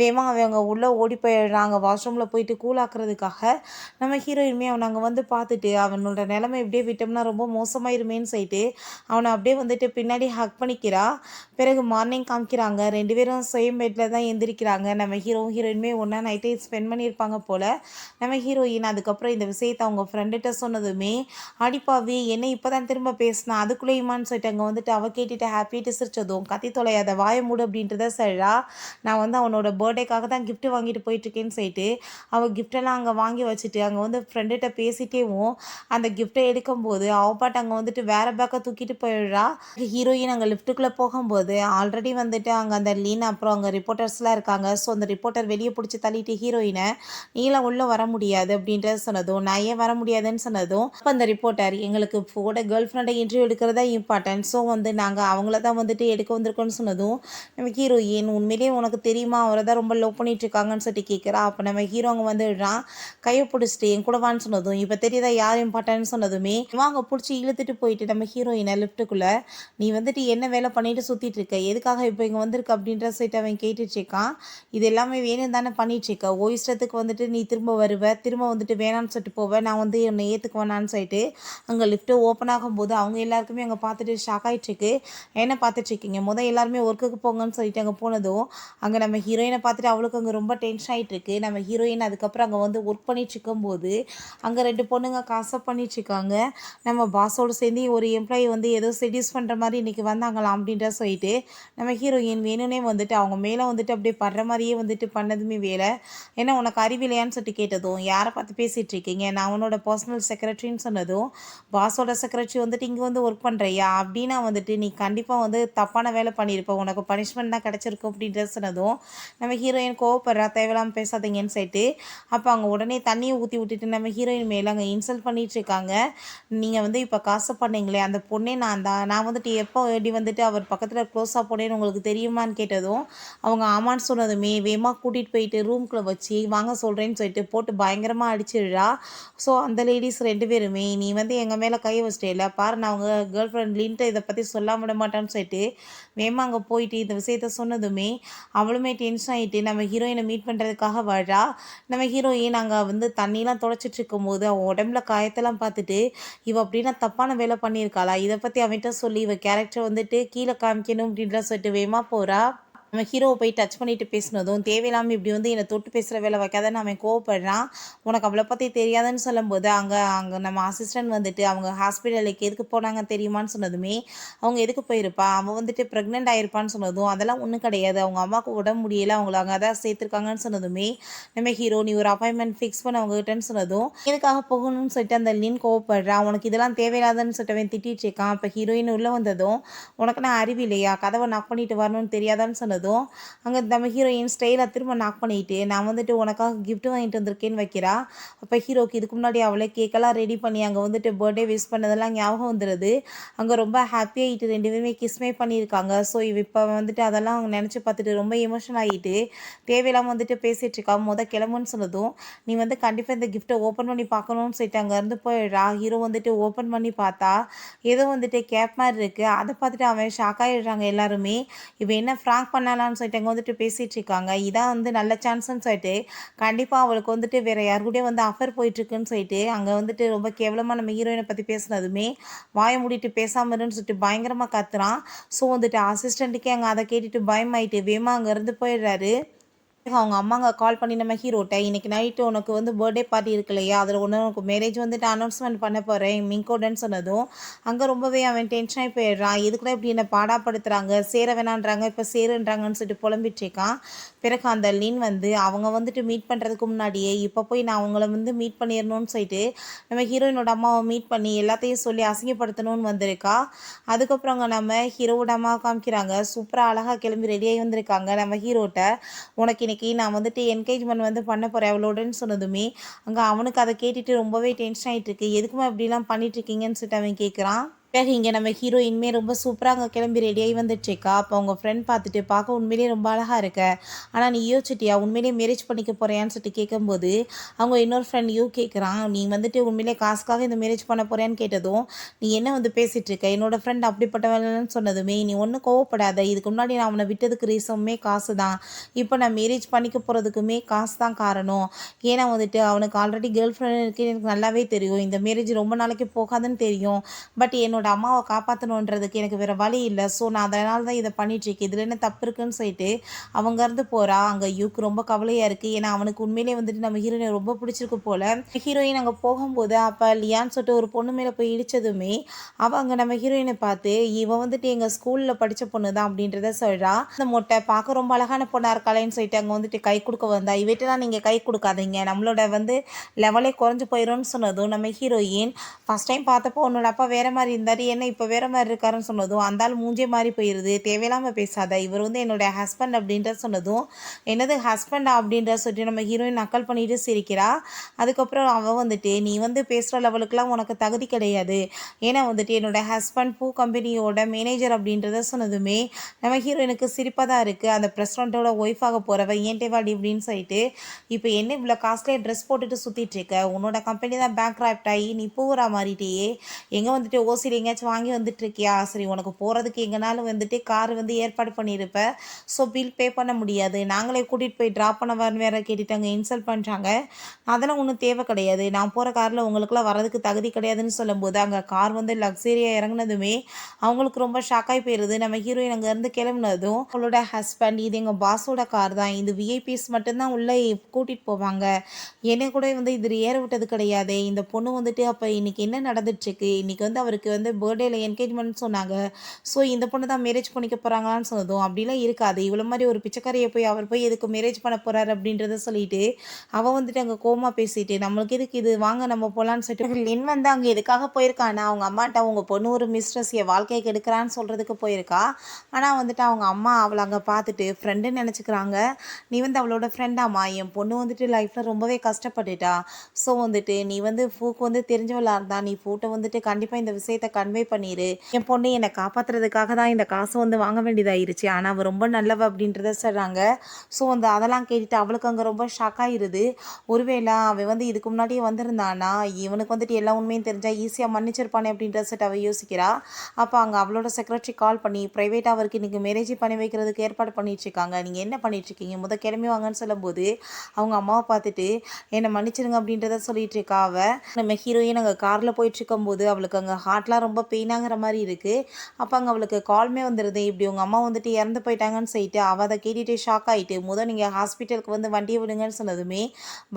வேகமாக அவங்க உள்ளே ஓடி போயிடுறாங்க வாஷ்ரூமில் போயிட்டு கூலாக்குறதுக்காக. நம்ம ஹீரோயினுமே அவனை அங்கே வந்து பார்த்துட்டு அவனோட நிலைமை எப்படியே விட்டோம்னா ரொம்ப மோசமாயிருமேன்னு சொல்லிட்டு அவனை அப்படியே வந்துட்டு பின்னாடி ஹக் பண்ணிக்கிறா. பிறகு மார்னிங் காமிக்கிறாங்க. 2 பேரும் சேம் பெட்டில் தான் எந்திரிக்கிறாங்க. நம்ம ஹீரோயினுமே ஒன்றா நைட்டே ஸ்பெண்ட் பண்ணியிருப்பாங்க போல். நம்ம ஹீரோயின் அதுக்கப்புறம் இந்த விஷயத்தை அவங்க ஃப்ரெண்டுகிட்ட சொன்னதுமே, அடிப்பாவி என்ன இப்போ தான் திரும்ப பேசினா அதுக்குள்ளேயுமான்னு சொல்லிட்டு அங்கே வந்துட்டு அவள் கேட்டுட்டு ஹாப்பிட்டு சிரிச்சதும், கத்தி தொலையாத வாய மூடு அப்படின்றத சொல்கிறா. நான் வந்து அவனோட பர்த்டேக்காக தான் கிஃப்ட் வாங்கிட்டு போயிட்டுருக்கேன்னு சொல்லிட்டு அவள் கிஃப்டெல்லாம் அங்கே வாங்கி வச்சுட்டு அங்கே வந்து ஃப்ரெண்டுகிட்ட பேசிட்டேவும் அந்த கிஃப்ட்டை எடுக்கும்போது அவள் பாட்டு அங்கே வந்துட்டு வேற பேக்கை தூக்கிட்டு போயிடுறா. ஹீரோயின் அங்கே லிஃப்ட்டுக்குள்ளே போகும்போது ஆல்ரெடி வந்துட்டு அங்கே அந்த லீன் அப்புறம் அங்கே ரிப்போர்ட்டர்ஸ்லாம் இருக்காங்க. ஸோ அந்த ரிப்போர்ட்டர் வெளியே பிடிச்சி தள்ளிட்டு ஹீரோயினை நீலாம் உள்ளே வர முடியாது அப்படின்றத சொன்னதும், நான் ஏன் வர முடியாதுன்னு சொன்னதும், அப்போ அந்த ரிப்போர்ட்டர் எங்களுக்கு கேர்ள் ஃப்ரெண்டை இன்டர்வியூ எடுக்கிறதா இம்பார்ட்டன்ட். ஸோ வந்து நாங்கள் அவங்கள தான் வந்துட்டு எடுக்க வந்திருக்கோன்னு சொன்னதும், நம்ம ஹீரோயின் உண்மையிலேயே உனக்கு தெரியுமா அவரை தான் ரொம்ப லவ் பண்ணிட்டு இருக்காங்கன்னு சொல்லிட்டு கேட்குறா. அப்போ நம்ம ஹீரோ அங்கே வந்துடுறான். கையை பிடிச்சிட்டு என் கூட வான்னு சொன்னதும், இப்போ தெரியுதா யார் இம்பார்ட்டன்ட்னு சொன்னதுமே வாங்க பிடிச்சி இழுத்துட்டு போயிட்டு நம்ம ஹீரோயினை லிஃப்ட்டுக்குள்ளே நீ வந்துட்டு என்ன வேலை பண்ணிட்டு சுற்றிட்டு இருக்க எதுக்காக இப்போ இங்கே வந்திருக்க அப்படின்ற சொல்லிட்டு அவன் கேட்டுட்டு இருக்கான். இது எல்லாமே வேணும் தானே பண்ணிட்டு இருக்க ஓ இஷ்டத்துக்கு வந்துட்டு நீ திரும்ப வருவ திரும்ப வந்துட்டு வேணான்னு சொல்லிட்டு போவேன் நான் வந்து என்னை ஏற்றுக்க வேணான்னு சொல்லிட்டு அங்கே லிஃப்ட்டு ஓப்பன் ஆகும்போது அவங்க எல்லாருக்குமே அங்கே பார்த்துட்டு ஷாக் ஆகிட்டுருக்கு. என்ன பார்த்துட்ருக்கீங்க எல்லாருமே ஒர்க்குக்கு போங்கன்னு சொல்லிட்டு அங்கே போனதும் அங்கே நம்ம ஹீரோயினை பார்த்துட்டு அவளுக்கு அங்கே ரொம்ப டென்ஷன் ஆகிட்டு இருக்கு. நம்ம ஹீரோயின் அதுக்கப்புறம் அங்கே வந்து ஒர்க் பண்ணிட்டு இருக்கும்போது அங்கே 2 பொண்ணுங்க காசை பண்ணிட்டு இருக்காங்க. நம்ம பாஸோடு சேர்ந்து ஒரு எம்ப்ளாயி வந்து ஏதோ செடியூஸ் பண்ணுற மாதிரி இன்றைக்கி வந்தாங்களாம் அப்படின்ற சொல்லிட்டு நம்ம ஹீரோயின் வேணும்னே வந்துட்டு அவங்க மேலே வந்துட்டு அப்படியே படுற மாதிரியே வந்துட்டு பண்ணதுமே வேலை. ஏன்னா உனக்கு அறிவில்லையான்னு சொல்லிட்டு கேட்டதும், யாரை பார்த்து பேசிகிட்டு இருக்கீங்க நான் உன்னோட பர்சனல் செக்ரட்டரின்னு சொன்னதும், பாஸோட செக்ரட்டரி வந்துட்டு இங்கே வந்து ஒர்க் பண்ணுறியா அப்படின்னா வந்துட்டு நீ கண்டிப்பாக வந்து தப்பான வேலை பண்ணியிருப்ப உனக்கு பனிஷ்மெண்ட் தான் கிடச்சிருக்கும் அப்படின்ற சொன்னதும் நம்ம ஹீரோயின் கோவப்படுறா தேவையில்லாமல் பேசாதீங்கன்னு சொல்லிட்டு அப்போ அவங்க உடனே தண்ணியை ஊற்றி விட்டுட்டு நம்ம ஹீரோயின் மேலே அங்கே இன்சல்ட் பண்ணிட்டு இருக்காங்க. நீங்கள் வந்து இப்போ காசு பண்ணீங்களே அந்த பொண்ணே நான் வந்துட்டு எப்போ எப்படி வந்துட்டு அவர் பக்கத்தில் க்ளோஸாக போனேன்னு உங்களுக்கு தெரியுமான்னு கேட்டதும் அவங்க ஆமான்னு சொன்னதுமே வேகமாக கூட்டிகிட்டு போயிட்டு ரூம்குள்ளே வச்சு வாங்க சொல்கிறேன்னு சொல்லிட்டு போட்டு பயங்கரமாக அடிச்சிடுறா. ஸோ அந்த லேடிஸ் 2 பேருமே நீ வந்து எங்கள் மேலே கை வச்சிட்டே இல்லை பாரு நான் அவங்க கேர்ள் ஃப்ரெண்ட் லின்ட்டு இதை பற்றி சொல்லாம விட மாட்டான்னு சொல்லிட்டு வேகமாக அங்கே போயிட்டு இந்த விஷயத்த சொன்னதுமே அவளுமே டென்ஷன் ஆகிட்டு நம்ம ஹீரோயினை மீட் பண்ணுறதுக்காக வாழா. நம்ம ஹீரோயின் அங்கே வந்து தண்ணிலாம் துடைச்சிட்டு இருக்கும்போது அவன் உடம்புல காயத்தெல்லாம் பார்த்துட்டு இவ அப்படின்னா தப்பான வேலை பண்ணியிருக்காளா இதை பற்றி அவன்கிட்ட சொல்லி இவ கேரக்டர் வந்துட்டு கீழே காமிக்கணும் அப்படின்ற சொல்லிட்டு வேகமாக போகிறா. நம்ம ஹீரோவை போய் டச் பண்ணிட்டு பேசினதும் தேவையில்லாமல் இப்படி வந்து என்னை தொட்டு பேசுகிற வேலை வைக்காதன்னு அவன் கோவப்படுறான். உனக்கு அவளை பற்றி தெரியாதுன்னு சொல்லும்போது அங்கே அங்கே நம்ம அசிஸ்டன்ட் வந்துட்டு அவங்க ஹாஸ்பிட்டலுக்கு எதுக்கு போனாங்க தெரியுமான்னு சொன்னதுமே அவங்க எதுக்கு போயிருப்பா அவன் வந்துட்டு ப்ரெக்னென்ட் ஆகிருப்பான்னு சொன்னதும் அதெல்லாம் ஒன்றும் கிடையாது அவங்க அம்மாவுக்கு உடம்பு முடியலை அவங்கள அங்கே தான் சேர்த்துருக்காங்கன்னு சொன்னதுமே நம்ம ஹீரோ நீ ஒரு அப்பாயின்மெண்ட் ஃபிக்ஸ் பண்ண அவங்ககிட்டன்னு சொன்னதும் எதுக்காக போகணும்னு சொல்லிட்டு அந்த லின் கோவப்படுறான். உனக்கு இதெல்லாம் தேவையில்லாதன்னு சொல்லிட்டு அவன் திட்டிட்டு இருக்கான். இப்போ ஹீரோயின் உள்ளே வந்ததும் உனக்கு நான் அறிவில்லையா கதவை நாக் பண்ணிட்டு வரணும்னு தெரியாதான்னு சொன்னதும் சொன்னதும் அங்கே நம்ம ஹீரோயின் ஸ்டைலாக திரும்ப நாக் பண்ணிட்டு நான் வந்துட்டு உனக்காக gift வாங்கிட்டு வந்திருக்கேன்னு வைக்கிறா. அப்போ ஹீரோக்கு இதுக்கு முன்னாடி அவளே கேக்கெல்லாம் ரெடி பண்ணி அங்கே வந்துட்டு பர்த்டே விஷ் பண்ணதெல்லாம் ஞாபகம் வந்துடுது. அங்கே ரொம்ப ஹாப்பியாகிட்டு 2 பேருமே கிஸ்மே பண்ணியிருக்காங்க. ஸோ இப்போ வந்துட்டு அதெல்லாம் அவங்க நினச்சி பார்த்துட்டு ரொம்ப எமோஷன் ஆகிட்டு தேவையில்லாமல் வந்துட்டு பேசிகிட்டு இருக்கா. கிளம்புன்னு சொன்னதும் நீ வந்து கண்டிப்பாக இந்த கிஃப்ட்டை ஓப்பன் பண்ணி பார்க்கணும்னு சொல்லிட்டு அங்கேருந்து போயிடுறா. ஹீரோ வந்துட்டு ஓப்பன் பண்ணி பார்த்தா ஏதோ வந்துட்டு கேப் மாதிரி இருக்குது. அதை பார்த்துட்டு அவன் ஷாக் ஆகிடுறாங்க எல்லாருமே. இப்போ என்ன ஃப்ராங்க் பண்ணலான்னு சொல்லிட்டு அங்கே வந்துட்டு பேசிகிட்டு இருக்காங்க. இதான் வந்து நல்ல சான்ஸ்ன்னு சொல்லிட்டு கண்டிப்பாக அவளுக்கு வந்துட்டு வேறு யார் கூடயும் வந்து அஃபர் போயிட்டுருக்குன்னு சொல்லிட்டு அங்கே வந்துட்டு ரொம்ப கேவலமாக நம்ம ஹீரோயினை பற்றி பேசுனதுமே வாயை மூடிட்டு பேசாமல் இருன்னு சொல்லிட்டு பயங்கரமாக கத்துறான். ஸோ வந்துட்டு அசிஸ்டண்ட்டுக்கே அங்கே அதை கேட்டுட்டு பயமாயிட்டு வேமா அங்கேருந்து போயிடுறாரு. அவங்க அம்மாங்க கால் பண்ணி நம்ம ஹீரோட்ட இன்னைக்கு நைட்டு உனக்கு வந்து பர்த்டே பார்ட்டி இருக்கு இல்லையா, அதில் ஒன்று உனக்கு மேரேஜ் வந்துட்டு அனௌன்ஸ்மெண்ட் பண்ண போகிறேன் மிங்கோடன்னு சொன்னதும் அங்கே ரொம்பவே அவன் டென்ஷன் ஆகி போயிடுறான். இதுக்கூட இப்படி என்னை பாடாப்படுத்துகிறாங்க, சேர வேணான்றாங்க, இப்போ சேருன்றாங்கன்னு சொல்லிட்டு புலம்பிட்டு இருக்கான். பிறகு அந்த லின் வந்து அவங்க வந்துட்டு மீட் பண்ணுறதுக்கு முன்னாடியே இப்போ போய் நான் அவங்கள வந்து மீட் பண்ணிடணும்னு சொல்லிட்டு நம்ம ஹீரோயினோட அம்மாவை மீட் பண்ணி எல்லாத்தையும் சொல்லி அசிங்கப்படுத்தணும்னு வந்திருக்கா. அதுக்கப்புறம் அங்கே நம்ம ஹீரோவோட அம்மா காமிக்கிறாங்க. சூப்பராக அழகாக கிளம்பி ரெடியாகி வந்திருக்காங்க. நம்ம ஹீரோட்ட உனக்கு இன்னைக்கு நான் வந்துட்டு என்கேஜ்மெண்ட் வந்து பண்ண போகிறேன் அவளோடன்னு சொன்னதுமே அங்கே அவனுக்கு அதை கேட்டுட்டு ரொம்பவே டென்ஷன் ஆகிட்டு இருக்கு. எதுக்குமே அப்படிலாம் பண்ணிட்டு இருக்கீங்கன்னு சொல்லிட்டு அவன் கேட்குறான். பிறகு இங்கே நம்ம ஹீரோயின்மே ரொம்ப சூப்பராக அங்கே கிளம்பி ரெடியாகி வந்துட்டுருக்கா. அப்போ அவங்க ஃப்ரெண்ட் பார்த்துட்டு பார்க்க உண்மையிலேயே ரொம்ப அழகாக இருக்க, ஆனால் நீ யோசிச்சிட்டியா உண்மையிலேயே மேரேஜ் பண்ணிக்க போறியான்னு சொல்லிட்டு கேட்கும்போது அவங்க இன்னொரு ஃப்ரெண்ட் கேட்குறான், நீ வந்துட்டு உண்மையிலேயே காசுக்காக இந்த மேரேஜ் பண்ண போறியான்னு கேட்டதும் நீ என்ன வந்து பேசிகிட்டு இருக்க, என்னோட ஃப்ரெண்ட் அப்படிப்பட்டவன்னு சொன்னதுமே நீ ஒன்றும் கோவப்படாத, இதுக்கு முன்னாடி நான் அவனை விட்டதுக்கு ரீசனுமே காசு தான், இப்போ நான் மேரேஜ் பண்ணிக்க போகிறதுக்குமே காசு தான் காரணம். ஏன்னா வந்துட்டு அவனுக்கு ஆல்ரெடி கேர்ள் ஃப்ரெண்ட் இருக்குது எனக்கு நல்லாவே தெரியும், இந்த மேரேஜ் ரொம்ப நாளைக்கு போகாதுன்னு தெரியும், பட் என்னோட அம்மாவை காப்பாற்றணுன்றதுக்கு எனக்கு வேறு வழி இல்லை. ஸோ நான் அதனால தான் இதை பண்ணிட்டுருக்கேன், இதில் என்ன தப்பு இருக்குன்னு சொல்லிட்டு அவங்க இருந்து போகிறா. அங்கே யூக்கு ரொம்ப கவலையாக இருக்குது. ஏன்னா அவனுக்கு உண்மையிலே வந்துட்டு நம்ம ஹீரோயினை ரொம்ப பிடிச்சிருக்கு போல். ஹீரோயின் அங்கே போகும்போது அப்போ லியான்னு சொல்லிட்டு ஒரு பொண்ணு மேலே போய் இடித்ததுமே அவள் அங்கே நம்ம ஹீரோயினை பார்த்து இவன் வந்துட்டு எங்கள் ஸ்கூலில் படித்த பொண்ணு தான் அப்படின்றத சொல்கிறா. அந்த மொட்டை பார்க்க ரொம்ப அழகான பொண்ணாக இருக்காளேன்னு சொல்லிட்டு அங்கே வந்துட்டு கை கொடுக்க வந்தா. இவட்டெல்லாம் நீங்கள் கை கொடுக்காதீங்க, நம்மளோட வந்து லெவலே குறைஞ்சி போயிடும்னு சொன்னதும் நம்ம ஹீரோயின் ஃபஸ்ட் டைம் பார்த்தப்போ உன்னோட அப்பா வேறு மாதிரி இருந்தார், என்ன இப்போ வேறு மாதிரி இருக்காருன்னு சொன்னதும் அந்த ஆள் மூஞ்சே மாறி போயிடுது, தேவையில்லாமல் பேசாத, இவர் வந்து என்னோட ஹஸ்பண்ட் அப்படின்ற சொன்னதும் என்னது ஹஸ்பண்டா அப்படின்ற சொல்லிட்டு நம்ம ஹீரோயின் நக்கல் பண்ணிட்டு சிரிக்கிறா. அதுக்கப்புறம் அவள் வந்துட்டு நீ வந்து பேசுகிற லெவலுக்குலாம் உனக்கு தகுதி கிடையாது, ஏன்னா வந்துட்டு என்னோட ஹஸ்பண்ட் பூ கம்பெனியோட மேனேஜர் அப்படின்றத சொன்னதுமே நம்ம ஹீரோயினுக்கு சிரிப்பாக தான் இருக்குது. அந்த பிரசிடெண்ட்டோட ஒய்ஃபாக போகிறவ ஏன்டே வாடி அப்படின்னு சொல்லிட்டு இப்போ என்ன இவ்வளோ காஸ்ட்லியாக ட்ரெஸ் போட்டுட்டு சுற்றிட்டு இருக்க, உன்னோட கம்பெனி தான் பேங்க் கிராப்ட் ஆகி நீ பூரா மாறிட்டியே, எங்கே வந்துட்டு ஓசியில் எங்கேயாச்சும் வாங்கி வந்துட்டு இருக்கியா, சரி உனக்கு போகிறதுக்கு எங்கேனாலும் வந்துட்டு கார் வந்து ஏற்பாடு பண்ணியிருப்ப, ஸோ பில் பே பண்ண முடியாது, நாங்களே கூட்டிகிட்டு போய் ட்ராப் பண்ண வரன்னு வேறு கேட்டுட்டாங்க, இன்சல்ட் பண்ணுறாங்க, அதெல்லாம் ஒன்றும் தேவை கிடையாது, நான் போகிற காரில் உங்களுக்குலாம் வரதுக்கு தகுதி கிடையாதுன்னு சொல்லும்போது அங்கே கார் வந்து லக்ஸரியாக இறங்குனதுமே அவங்களுக்கு ரொம்ப ஷாக்காகி போயிடுது. நம்ம ஹீரோயின் அங்கேருந்து கிளம்புனதும் அவளோட ஹஸ்பண்ட் இது எங்கள் பாஸோட கார் தான், இது விஐபிஸ் மட்டும்தான் உள்ளே கூட்டிகிட்டு போவாங்க, என்னை கூட வந்து இது ஏற விட்டது கிடையாது, இந்த பொண்ணு வந்துட்டு அப்போ இன்றைக்கி என்ன நடந்துட்டுருக்கு, இன்றைக்கி வந்து அவருக்கு வந்து பர்த்டேயில் என்கேஜ்மெண்ட் சொன்னாங்க, ஸோ இந்த பொண்ணு தான் மேரேஜ் பண்ணிக்க போகிறாங்களான்னு சொன்னதும் அப்படிலாம் இருக்காது, இவ்வளோ மாதிரி ஒரு பிச்சைக்காரியை போய் அவர் போய் எதுக்கு மேரேஜ் பண்ண போகிறாரு அப்படின்றத சொல்லிட்டு அவள் வந்துட்டு அங்கே கோமா பேசிட்டு நம்மளுக்கு எதுக்கு இது வாங்க நம்ம போகலான்னு சொல்லிட்டு லின் வந்து அங்கே எதுக்காக போயிருக்கானா அவங்க அம்மாட்ட அவங்க பொண்ணு ஒரு மிஸ்ட்ரஸ் என் வாழ்க்கையை கெடுக்கிறான்னு சொல்கிறதுக்கு போயிருக்கா. ஆனால் வந்துட்டு அவங்க அம்மா அவளை அங்கே பார்த்துட்டு ஃப்ரெண்டுன்னு நினச்சிக்கிறாங்க. நீ வந்து அவளோட ஃப்ரெண்டாம்மா, என் பொண்ணு வந்துட்டு லைஃப்பில் ரொம்பவே கஷ்டப்பட்டுட்டா, ஸோ வந்துட்டு நீ வந்து ஃபூக்கு வந்து தெரிஞ்சவளாக இருந்தா நீ ஃபூட்டை வந்துட்டு கண்டிப்பாக இந்த விஷயத்தை கன்வே பண்ணிடு, என் பொண்ணு என்னை காப்பாற்றுறதுக்காக தான் இந்த காசை வந்து வாங்க வேண்டியதாயிருச்சு, ஆனால் அவள் ரொம்ப நல்லவ அப்படின்றத சொல்கிறாங்க. ஸோ வந்து அதெல்லாம் கேட்டுட்டு அவளுக்கு அங்கே ரொம்ப ஷாக் ஆகிருது. ஒருவேளை அவன் வந்து இதுக்கு முன்னாடியே வந்திருந்தானா இவனுக்கு வந்துட்டு எல்லா உண்மையும் தெரிஞ்சால் ஈஸியாக மன்னிச்சிருப்பானே அப்படின்றத சொல்லிட்டு அவள் யோசிக்கிறா. அப்போ அங்கே அவளோட செக்ரட்டரி கால் பண்ணி ப்ரைவேட்டாக அவருக்கு இன்றைக்கி மேரேஜ் பண்ணி வைக்கிறதுக்கு ஏற்பாடு பண்ணிட்டுருக்காங்க, நீங்கள் என்ன பண்ணிட்டுருக்கீங்க கிளம்பி வாங்கன்னு சொல்லும்போது அவங்க அம்மாவை பார்த்துட்டு என்னை மன்னிச்சிருங்க அப்படின்றத சொல்லிட்டு இருக்கா. அவள் நம்ம ஹீரோயின் அங்கே காரில் போயிட்டுருக்கும்போது அவளுக்கு அங்கே ஹார்ட்லாம் ரொம்ப பெயின் ஆகிற மாதிரி இருக்குது. அப்போ அங்கே அவளுக்கு கால்மே வந்துடுது, இப்படி உங்கள் அம்மா வந்துட்டு இறந்து போயிட்டாங்கன்னு சொல்லிட்டு அவள் அதை கேட்டுட்டு ஷாக் ஆகிட்டு நீங்கள் ஹாஸ்பிட்டலுக்கு வந்து வண்டியை விடுங்கன்னு சொன்னதுமே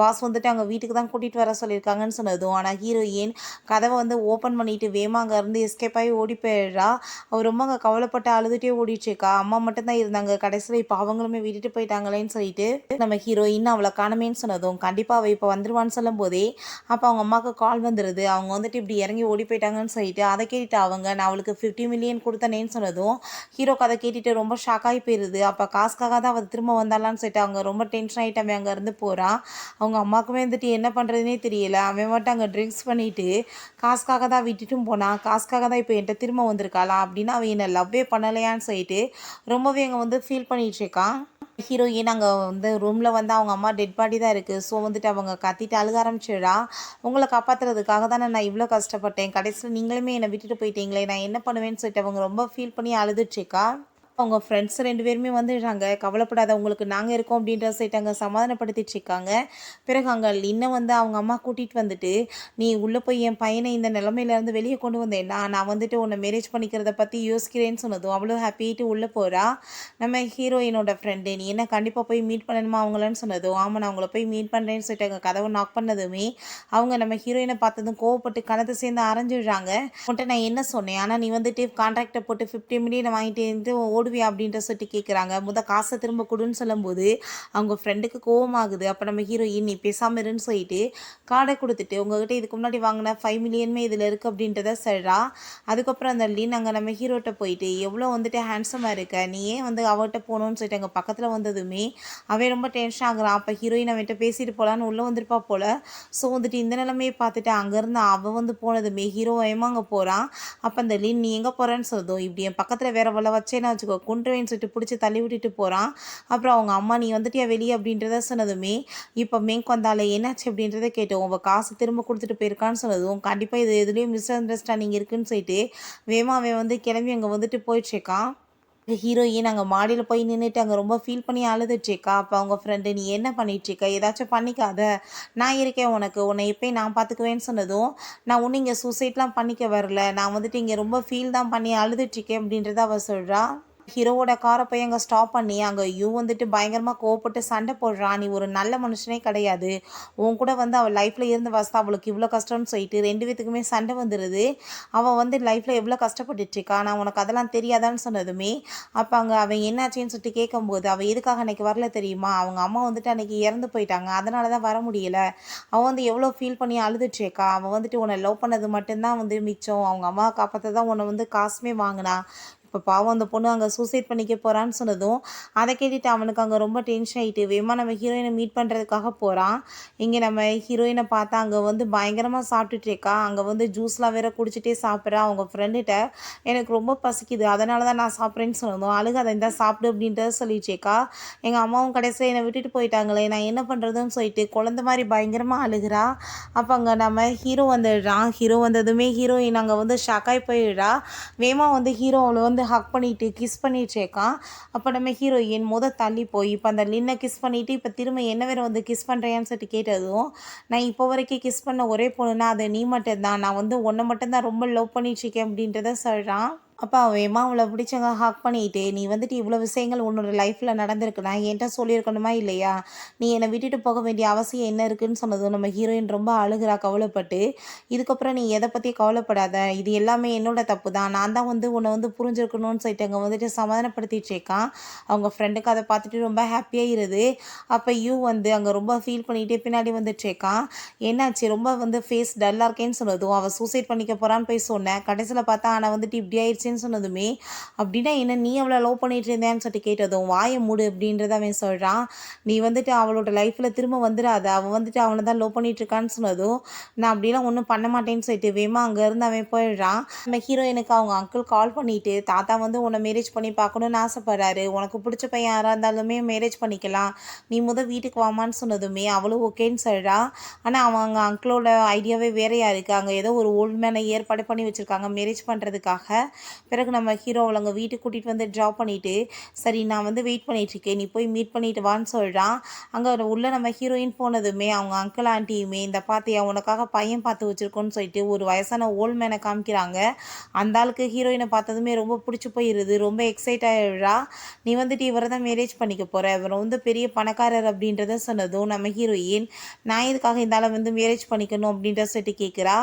பாஸ் வந்துட்டு அங்கே வீட்டுக்கு தான் கூட்டிகிட்டு வர சொல்லியிருக்காங்கன்னு சொன்னதும் ஆனால் ஹீரோயின் கதவை வந்து ஓப்பன் பண்ணிட்டு வேமா அங்கே இருந்து எஸ்கேப் ஆகி ஓடி போயிடுறா. அவர் ரொம்ப அங்கே கவலைப்பட்டு அழுதுகிட்டே ஓடிட்டுருக்கா. அம்மா மட்டும்தான் இருந்தாங்க, கடைசியில் இப்போ அவங்களுமே விட்டுட்டு போயிட்டாங்களேன்னு சொல்லிட்டு நம்ம ஹீரோயின் அவளை காணமேன்னு சொன்னதும் கண்டிப்பாக அவள் இப்போ வந்துடுவான்னு சொல்லும் போதே அப்போ அவங்க அம்மாவுக்கு கால் வந்துடுது, அவங்க வந்துட்டு இப்படி இறங்கி ஓடி போயிட்டாங்கன்னு சொல்லிட்டு அதை கேட்டுட்டு அவங்க நான் அவளுக்கு 50 மில்லியன் கொடுத்தனேன்னு சொன்னதும் ஹீரோக்கு அதை கேட்டுட்டு ரொம்ப ஷாக்காகி போயிடுது. அப்போ காசுக்காக தான் அவள் திரும்ப வந்தாலான்னு சொல்லிட்டு அவங்க ரொம்ப டென்ஷன் ஆகிட்டு அவன் அங்கேருந்து போகிறான். அவங்க அம்மாவுக்குமே வந்துட்டு என்ன பண்ணுறதுனே தெரியல. அவன் மட்டும் அங்கே ட்ரிங்க்ஸ் பண்ணிவிட்டு காசுக்காக தான் விட்டுட்டும் போனான், காசுக்காக தான் இப்போ என்கிட்ட திரும்ப வந்திருக்காளா அப்படின்னு அவன் என்னை லவ்வே பண்ணலையான்னு சொல்லிட்டு ரொம்பவே அங்கே வந்து ஃபீல் பண்ணிகிட்டு இருக்கான். ஹீரோயின் அங்கே வந்து ரூமில் வந்து அவங்க அம்மா டெட் பாடி தான் இருக்குது. ஸோ வந்துட்டு அவங்க கத்திட்டு அழுக ஆரம்பிச்சிடா. உங்களை காப்பாற்றுறதுக்காக தானே நான் இவ்வளோ கஷ்டப்பட்டேன், கடைசியில் நீங்களுமே என்னை விட்டுட்டு போயிட்டீங்களே, நான் என்ன பண்ணுவேன்னு சொல்லிட்டு அவங்க ரொம்ப ஃபீல் பண்ணி அழுதுட்ருக்கா. அவங்க ஃப்ரெண்ட்ஸ் 2 பேருமே வந்துடுறாங்க. கவலைப்படாத, உங்களுக்கு நாங்கள் இருக்கோம் அப்படின்ற சொல்லிட்டு அங்கே சமாதானப்படுத்திட்டு இருக்காங்க. பிறகு அங்கே லின்னை வந்து அவங்க அம்மா கூட்டிகிட்டு வந்துட்டு, நீ உள்ளே போய் என் பையனை இந்த நிலமையிலேருந்து வெளியே கொண்டு வந்தேன்னா நான் வந்துட்டு உன்னை மேரேஜ் பண்ணிக்கிறத பற்றி யோசிக்கிறேன்னு சொன்னதும் அவ்வளோ ஹாப்பிட்டு உள்ளே போகிறா. நம்ம ஹீரோயினோட ஃப்ரெண்டு, நீ என்ன கண்டிப்பாக போய் மீட் பண்ணணுமா அவங்களன்னு சொன்னதும், ஆமாம் நான் அவங்கள போய் மீட் பண்ணுறேன்னு சொல்லிட்டு அங்கே கதவை நாக் பண்ணதுமே அவங்க நம்ம ஹீரோயினை பார்த்ததும் கோவப்பட்டு கணத்தை சேர்ந்து அரைஞ்சிடுறாங்க. உன்ட்ட நான் என்ன சொன்னேன், ஆனால் நீ வந்துட்டு கான்ட்ராக்டை போட்டு 50 மில்லியனை வாங்கிட்டு இருந்து ஓடுவியா அப்படின்ற சொல்லிட்டு கேட்குறாங்க. காசை திரும்ப கொடுன்னு சொல்லும்போது அவங்க ஃப்ரெண்டுக்கு கோவமாகுது. அப்போ நம்ம ஹீரோயின் நீ பேசாமல் இருன்னு சொல்லிட்டு கார்டை கொடுத்துட்டு உங்ககிட்ட இதுக்கு முன்னாடி வாங்கின 5 மில்லியனுமே இதில் இருக்குது அப்படின்றத சொல்கிறா. அதுக்கப்புறம் அந்த லீன் அங்கே நம்ம ஹீரோட்ட போயிட்டு எவ்வளோ வந்துட்டு ஹேண்ட்ஸமாக இருக்க, நீ ஏன் வந்து அவர்கிட்ட போகணுன்னு சொல்லிட்டு அங்கே பக்கத்தில் வந்ததுமே அவன் ரொம்ப டென்ஷன் ஆகுறான். அப்போ ஹீரோயின் அவன்கிட்ட பேசிட்டு போகலான்னு உள்ளே வந்திருப்பா போல். ஸோ வந்துட்டு இந்த நிலைமையை பார்த்துட்டு அங்கேருந்து அவள் வந்து போனதுமே ஹீரோ வேகமாக அங்கே போகிறான். அப்போ அந்த லீன் நீ எங்கே போகிறேன்னு சொல்லுதோ, இப்படி என் பக்கத்தில் வேற வள வச்சேன்னா வச்சுக்கோ கொண்டுவேன்னு சொல்லிட்டு பிடிச்சி தள்ளி விட்டுட்டு போகிறான். அப்புறம் அவங்க அம்மா நீ வந்துட்டியா வெளியே அப்படின்றத சொன்னதுமே இப்போ மேங்க் வந்தாலே என்னாச்சு அப்படின்றத கேட்டோம். அவள் காசு திரும்ப கொடுத்துட்டு போயிருக்கான்னு சொன்னதும் கண்டிப்பாக இது எதுலேயும் மிஸ் அண்டர்ஸ்டாண்டிங் இருக்குன்னு சொல்லிட்டு வேமாவே வந்து கிளம்பி அங்கே வந்துட்டு போயிட்டுருக்கான். ஹீரோயின் அங்கே மாடியில் போய் நின்றுட்டு அங்கே ரொம்ப ஃபீல் பண்ணி அழுதுட்ருக்கா. அப்போ அவங்க ஃப்ரெண்டு நீ என்ன பண்ணிகிட்ருக்க, ஏதாச்சும் பண்ணிக்காத, நான் இருக்கேன் உனக்கு, உன்னை எப்போயும் நான் பார்த்துக்குவேன்னு சொன்னதும் நான் ஒன்றும் இங்கே சூசைட்லாம் பண்ணிக்க வரல, நான் வந்துட்டு இங்கே ரொம்ப ஃபீல் தான் பண்ணி அழுதுட்ருக்கேன் அப்படின்றத அவள் சொல்கிறா. ஹீரோவோட காரை போய் அங்கே ஸ்டாப் பண்ணி அங்கே வந்துட்டு பயங்கரமாக கோவப்பட்டு சண்டை போடுறான். நீ ஒரு நல்ல மனுஷனே கிடையாது, உன் கூட வந்து அவள் லைஃப்பில் இருந்து வசதா அவளுக்கு இவ்வளோ கஷ்டம்னு சொல்லிட்டு 2 பேத்துக்குமே சண்டை வந்துடுது. அவள் வந்து லைஃப்பில் எவ்வளோ கஷ்டப்பட்டுட்ருக்கா, நான் உனக்கு அதெல்லாம் தெரியாதான்னு சொன்னதுமே அப்போ அங்கே அவன் என்னாச்சுன்னு சொல்லிட்டு கேட்கும்போது அவள் எதுக்காக அன்றைக்கி வரல தெரியுமா, அவங்க அம்மா வந்துட்டு அன்றைக்கி இறந்து போயிட்டாங்க, அதனால தான் வர முடியலை. அவள் வந்து எவ்வளோ ஃபீல் பண்ணி அழுதுட்ருக்கா. அவள் வந்துட்டு உன்னை லவ் பண்ணது மட்டும்தான் வந்து மிச்சம், அவங்க அம்மாவை காப்பாற்ற தான் உன்னை வந்து காசுமே வாங்கினா. இப்போ பாவம் அந்த பொண்ணு அங்கே சூசைட் பண்ணிக்க போகிறான்னு சொன்னதும் அதை கேட்டுட்டு அவனுக்கு அங்கே ரொம்ப டென்ஷன் ஆகிட்டு வேமா நம்ம ஹீரோயினை மீட் பண்ணுறதுக்காக போகிறான். இங்கே நம்ம ஹீரோயினை பார்த்தா அங்கே வந்து பயங்கரமாக சாப்பிட்டுட்டு இருக்கா. அங்கே வந்து ஜூஸ்லாம் வேற குடிச்சிட்டே சாப்பிட்றா. அவங்க ஃப்ரெண்டுகிட்ட எனக்கு ரொம்ப பசிக்குது அதனால தான் நான் சாப்பிட்றேன்னு சொன்னதும் அதை இந்த சாப்பிடு அப்படின்றத சொல்லிட்டேக்கா. எங்கள் அம்மாவும் கடைசியில் என்னை விட்டுட்டு போயிட்டாங்களே, நான் என்ன பண்ணுறதுன்னு சொல்லிட்டு குழந்த மாதிரி பயங்கரமாக அழுகிறா. அப்போ அங்கே நம்ம ஹீரோ வந்துடுறான். ஹீரோ வந்ததுமே ஹீரோயின் அங்கே வந்து ஷாக்காகி போயிடுறா. வேமா வந்து ஹீரோ அவளை வந்து ஹக் பண்ணிட்டு கிஸ் பண்ணிட்டு இருக்கான். அப்போ நம்ம ஹீரோயின் தள்ளி போய் இப்போ அந்த லின்னை கிஸ் பண்ணிட்டு இப்போ திரும்ப என்ன வேற வந்து கிஸ் பண்ணுறியான்னு சொல்லிட்டு கேட்டதும் நான் இப்போ வரைக்கும் கிஸ் பண்ண ஒரே பொண்ணுன்னா அது நீ மட்டும்தான், நான் வந்து உன்னை மட்டும்தான் ரொம்ப லவ் பண்ணிட்டு இருக்கேன் அப்படின்றத சொல்கிறான். அப்போ அவன் அவளை பிடிச்சவங்க ஹக் பண்ணிட்டு நீ வந்துட்டு இவ்வளோ விஷயங்கள் உன்னோட லைஃப்பில் நடந்திருக்குன்னா என்கிட்ட சொல்லியிருக்கணுமா இல்லையா, நீ என்னை விட்டுட்டு போக வேண்டிய அவசியம் என்ன இருக்குன்னு சொன்னதும் நம்ம ஹீரோயின் ரொம்ப அழுகிறா கவலைப்பட்டு. இதுக்கப்புறம் நீ எதை பற்றி கவலைப்படாத, இது எல்லாமே என்னோட தப்பு தான், நான் தான் வந்து உன்னை வந்து புரிஞ்சிருக்கணும்னு சொல்லிட்டு அங்கே வந்துட்டு சமாதானப்படுத்திட்டு இருக்கான். அவங்க ஃப்ரெண்டுக்கு அதை பார்த்துட்டு ரொம்ப ஹாப்பியாக இருது. அப்போ வந்து அங்கே ரொம்ப ஃபீல் பண்ணிகிட்டே பின்னாடி வந்துட்டு இருக்கான். என்னாச்சு ரொம்ப வந்து ஃபேஸ் டல்லாக இருக்கேன்னு சொன்னதும் அவள் சூசைட் பண்ணிக்க போகிறான்னு போய் சொன்னேன், கடைசியில் பார்த்தா ஆனால் வந்துட்டு இப்படி ஆயிடுச்சு சொன்னதுமே அப்படின்னா என்ன நீ அவளை லவ் பண்ணிட்டு இருந்தேன்னு சொல்லிட்டு கேட்டதும் வாயை மூடு அப்படின்றத அவன் சொல்கிறான். நீ வந்துட்டு அவளோட லைஃப்பில் திரும்ப வந்துடாத, அவன் வந்துட்டு அவனை தான் லவ் பண்ணிட்டு இருக்கான்னு சொன்னதும் நான் அப்படிலாம் ஒன்றும் பண்ண மாட்டேன்னு சொல்லிட்டு வேமா அங்கேருந்து அவன் போயிடுறான். நம்ம ஹீரோயினுக்கு அவங்க அங்கிள் கால் பண்ணிட்டு தாத்தா வந்து உன்னை மேரேஜ் பண்ணி பார்க்கணுன்னு ஆசைப்படுறாரு, உனக்கு பிடிச்ச பையன் யாராக இருந்தாலுமே மேரேஜ் பண்ணிக்கலாம், நீ வீட்டுக்கு வாமான்னு சொன்னதுமே அவளும் ஓகேன்னு சொல்கிறா. ஆனால் அவங்க அங்கிளோட ஐடியாவே வேறையாக இருக்குது. அங்கே ஏதோ ஒரு ஓல்டு மேனை ஏற்பாடு பண்ணி வச்சுருக்காங்க மேரேஜ் பண்ணுறதுக்காக. பிறகு நம்ம ஹீரோ அவளை வீட்டுக்கு கூட்டிகிட்டு வந்து ட்ராப் பண்ணிவிட்டு சரி நான் வந்து வெயிட் பண்ணிகிட்ருக்கேன், நீ போய் மீட் பண்ணிட்டு வான்னு சொல்கிறான். அங்கே உள்ளே நம்ம ஹீரோயின் போனதுமே அவங்க அங்கிள் ஆண்டியுமே இந்த பார்த்தியா உனக்காக பையன் பார்த்து வச்சுருக்கோன்னு சொல்லிட்டு ஒரு வயசான ஓல்டு மேனை காமிக்கிறாங்க. அந்த ஆளுக்கு ஹீரோயினை பார்த்ததுமே ரொம்ப பிடிச்சி போயிடுது, ரொம்ப எக்ஸைட் ஆகிடுறா. நீ வந்துட்டு இவரை தான் மேரேஜ் பண்ணிக்க போகிற, இவர் வந்து பெரிய பணக்காரர் அப்படின்றத சொன்னதும் நம்ம ஹீரோயின் நான் இதுக்காக இந்த ஆளை வந்து மேரேஜ் பண்ணிக்கணும் அப்படின்ற சொல்லிட்டு கேட்குறா.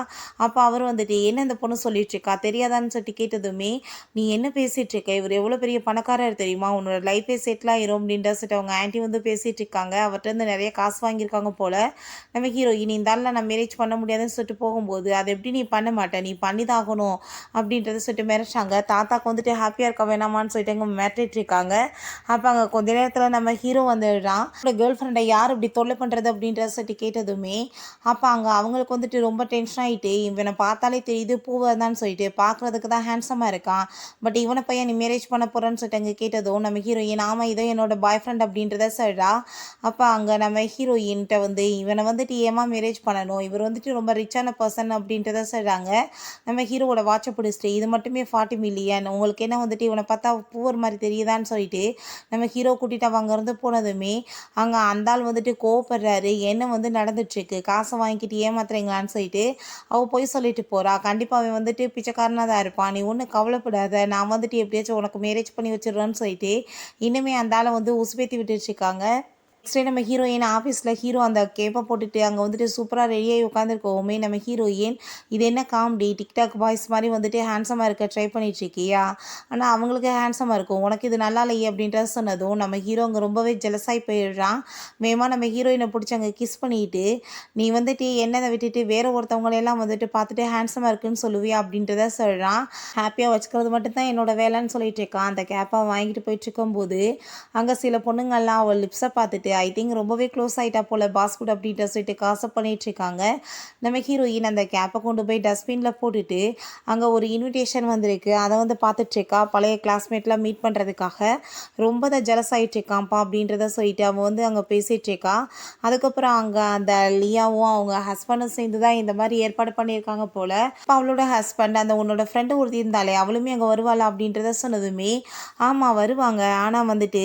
அப்போ அவர் வந்துட்டு என்ன இந்த பொண்ணு சொல்லிட்டு இருக்கா தெரியாதான்னு சொல்லிட்டு கேட்டதுமே சொன்னதுமே, "நீ என்ன பேசிட்டு இருக்க? இவர் எவ்வளோ பெரிய பணக்காரர் தெரியுமா? உன்னோட லைஃபே செட்டில் ஆயிரும்" அப்படின்ற சொல்லிட்டு அவங்க ஆன்ட்டி வந்து பேசிட்டு இருக்காங்க. அவர்ட்டருந்து நெறைய காசு வாங்கியிருக்காங்க போல. நம்ம ஹீரோயின் இந்த ஆள்ல நான் மேரேஜ் பண்ண முடியாதுன்னு சொல்லிட்டு போகும்போது, "அது எப்படி நீ பண்ண மாட்ட? நீ பண்ணி தான் ஆகணும்" அப்படின்றத சொல்லிட்டு மிரட்டுறாங்க. தாத்தாக்கு வந்துட்டு ஹாப்பியா இருக்க வேணாமான்னு சொல்லிட்டு அங்க மிரட்டிட்டு இருக்காங்க. அப்ப அங்க கொஞ்ச நேரத்துல நம்ம ஹீரோ வந்துடுறான். கேர்ள் ஃப்ரெண்டை யார் இப்படி தொல்லை பண்றது அப்படின்றத சொல்லிட்டு கேட்டதுமே, அப்ப அங்க அவங்களுக்கு வந்துட்டு ரொம்ப டென்ஷன் ஆயிட்டு, இவனை பார்த்தாலே தெரியுது பூவர்தான்னு சொல்லிட்டு, பார்க்கறதுக்கு தான் ஹேண்ட்ஸமா இருக்கான். பட் இவனை பையன் நீ மேரேஜ் பண்ண போறேன்னு சொல்லிட்டு அங்க கேட்டதும், நம்ம ஹீரோயின் ஆமா இதோ என்னோட பாய் ஃப்ரெண்ட் அப்படின்றத சொல்றா. அப்ப அங்க நம்ம ஹீரோயின்ட்ட வந்து இவனை வந்துட்டு ஏமா மேரேஜ் பண்ணணும்? இவர் வந்துட்டு ரொம்ப ரிச்சான பர்சன் அப்படின்றத சொல்றாங்க. நம்ம ஹீரோவோட வாட்ச பிடிச்சிட்டு இது மட்டுமே 40 மில்லியன் உங்களுக்கு என்ன வந்துட்டு இவனை பார்த்தா பூவர் மாதிரி தெரியுதான்னு சொல்லிட்டு நம்ம ஹீரோ கூட்டிட்டு அவங்க இருந்து போனதுமே அங்கே அந்த ஆள் வந்துட்டு கோவப்படுறாரு. என்ன வந்து நடந்துட்டுருக்கு, காசை வாங்கிட்டு ஏமாத்துறீங்களான்னு சொல்லிட்டு போய் சொல்லிட்டு போறா. கண்டிப்பாக அவன் வந்துட்டு பிச்சைக்காரனாக தான் இருப்பான், நீ ஒன்றும் கவலைப்படாத, நான் வந்துட்டு எப்படியாச்சும் உனக்கு மேரேஜ் பண்ணி வச்சிடுறேன்னு சொல்லிட்டு இன்னுமே அந்த ஆளை வந்து உசுப்பேத்தி விட்டுட்டு இருக்காங்க. நெக்ஸ்ட் டே நம்ம ஹீரோயின் ஆஃபீஸில் ஹீரோ அந்த கேப்பை போட்டுட்டு அங்கே வந்துட்டு சூப்பராக ரெடியாகி உட்காந்துருக்கோமே நம்ம ஹீரோயின், இது என்ன காமெடி, டிக்டாக் பாய்ஸ் மாதிரி வந்துட்டு ஹேண்ட்ஸமாக இருக்க ட்ரை பண்ணிட்டு இருக்கியா? ஆனால் அவங்களுக்கு ஹேண்ட்ஸமாக இருக்கும், உனக்கு இது நல்லா இல்லையே அப்படின்றத சொன்னதும் நம்ம ஹீரோ அங்கே ரொம்பவே ஜெலஸாகி போயிடுறான். வேகமாக நம்ம ஹீரோயினை பிடிச்சி அங்கே கிஸ் பண்ணிட்டு, நீ வந்துட்டு என்னதை விட்டுட்டு வேற ஒருத்தவங்களையெல்லாம் வந்துட்டு பார்த்துட்டு ஹேண்ட்ஸமாக இருக்குன்னு சொல்லுவியா அப்படின்றத சொல்கிறான். ஹாப்பியாக வச்சுக்கிறது மட்டும்தான் என்னோட வேலைன்னு சொல்லிட்டு இருக்கான். அந்த கேப்பை வாங்கிட்டு போயிட்டு இருக்கும்போது அங்கே சில பொண்ணுங்கள்லாம் அவள் லிப்ஸை பார்த்துட்டு ஐ திங்க் ரொம்பவே க்ளோஸ் ஆகிட்டா போல் பாஸ்குட் அப்படின்ட்டு சொல்லிட்டு காசு பண்ணிட்டு இருக்காங்க. நம்ம ஹீரோயின் அந்த கேப்பை கொண்டு போய் டஸ்ட்பினில் போட்டுட்டு அங்கே ஒரு இன்விடேஷன் வந்திருக்கு, அதை வந்து பார்த்துட்ருக்கா. பழைய கிளாஸ்மேட்லாம் மீட் பண்ணுறதுக்காக ரொம்ப தான் ஜெலஸ் ஆகிட்டு இருக்கான்ப்பா அப்படின்றத சொல்லிட்டு அவன் வந்து அங்கே பேசிகிட்டு இருக்கா. அதுக்கப்புறம் அங்கே அந்த லியாவும் அவங்க ஹஸ்பண்டும் சேர்ந்து தான் இந்த மாதிரி ஏற்பாடு பண்ணியிருக்காங்க போல். இப்போ அவளோட ஹஸ்பண்ட் அந்த உன்னோட ஃப்ரெண்டு ஒருத்தி இருந்தாலே அவளுமே அங்கே வருவாளா அப்படின்றத சொன்னதுமே, ஆமாம் வருவாங்க, ஆனால் வந்துட்டு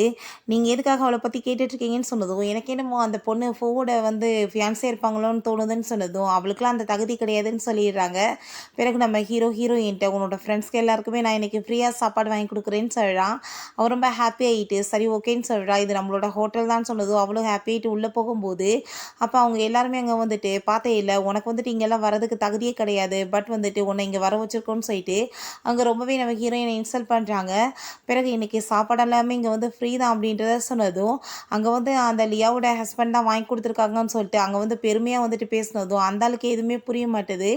நீங்கள் எதுக்காக அவளை பற்றி கேட்டுட்ருக்கீங்கன்னு சொன்னதும், எனக்கு என்னமோ அந்த பொண்ணு ஃபோவோட வந்து ஃபியான்ஸே இருப்பாங்களோன்னு தோணுதுன்னு சொன்னதும், அவளுக்குலாம் அந்த தகுதி கிடையாதுன்னு சொல்லிடுறாங்க. பிறகு நம்ம ஹீரோயின்ட்ட உன்னோட ஃப்ரெண்ட்ஸ்க்கு எல்லாருக்குமே நான் இன்றைக்கி ஃப்ரீயாக சாப்பாடு வாங்கி கொடுக்குறேன்னு சொல்கிறான். அவள் ரொம்ப ஹாப்பி ஆகிட்டு சரி ஓகேன்னு சொல்கிறா. இது நம்மளோட ஹோட்டல் தான் சொன்னதும் அவளும் ஹாப்பி ஆகிட்டு உள்ளே போகும்போது அப்போ அவங்க எல்லாருமே அங்கே வந்துட்டு பார்த்தே இல்லை, உனக்கு வந்துட்டு இங்கெல்லாம் வரதுக்கு தகுதியே கிடையாது, பட் வந்துட்டு உன்னை இங்கே வர வச்சிருக்கோன்னு சொல்லிட்டு அங்கே ரொம்பவே நம்ம ஹீரோயினை இன்சல்ட் பண்ணுறாங்க. பிறகு இன்றைக்கி சாப்பாடு எல்லாமே இங்கே வந்து ஃப்ரீ தான் அப்படின்றத சொன்னதும் அங்கே வந்து அந்த லியாவோட ஹஸ்பண்ட் தான் வாங்கி கொடுத்துருக்காங்கன்னு சொல்லிட்டு அங்கே வந்து பெருமையாக வந்துட்டு பேசினதும் அந்த ஆளுக்கு எதுவுமே புரிய மாட்டுது.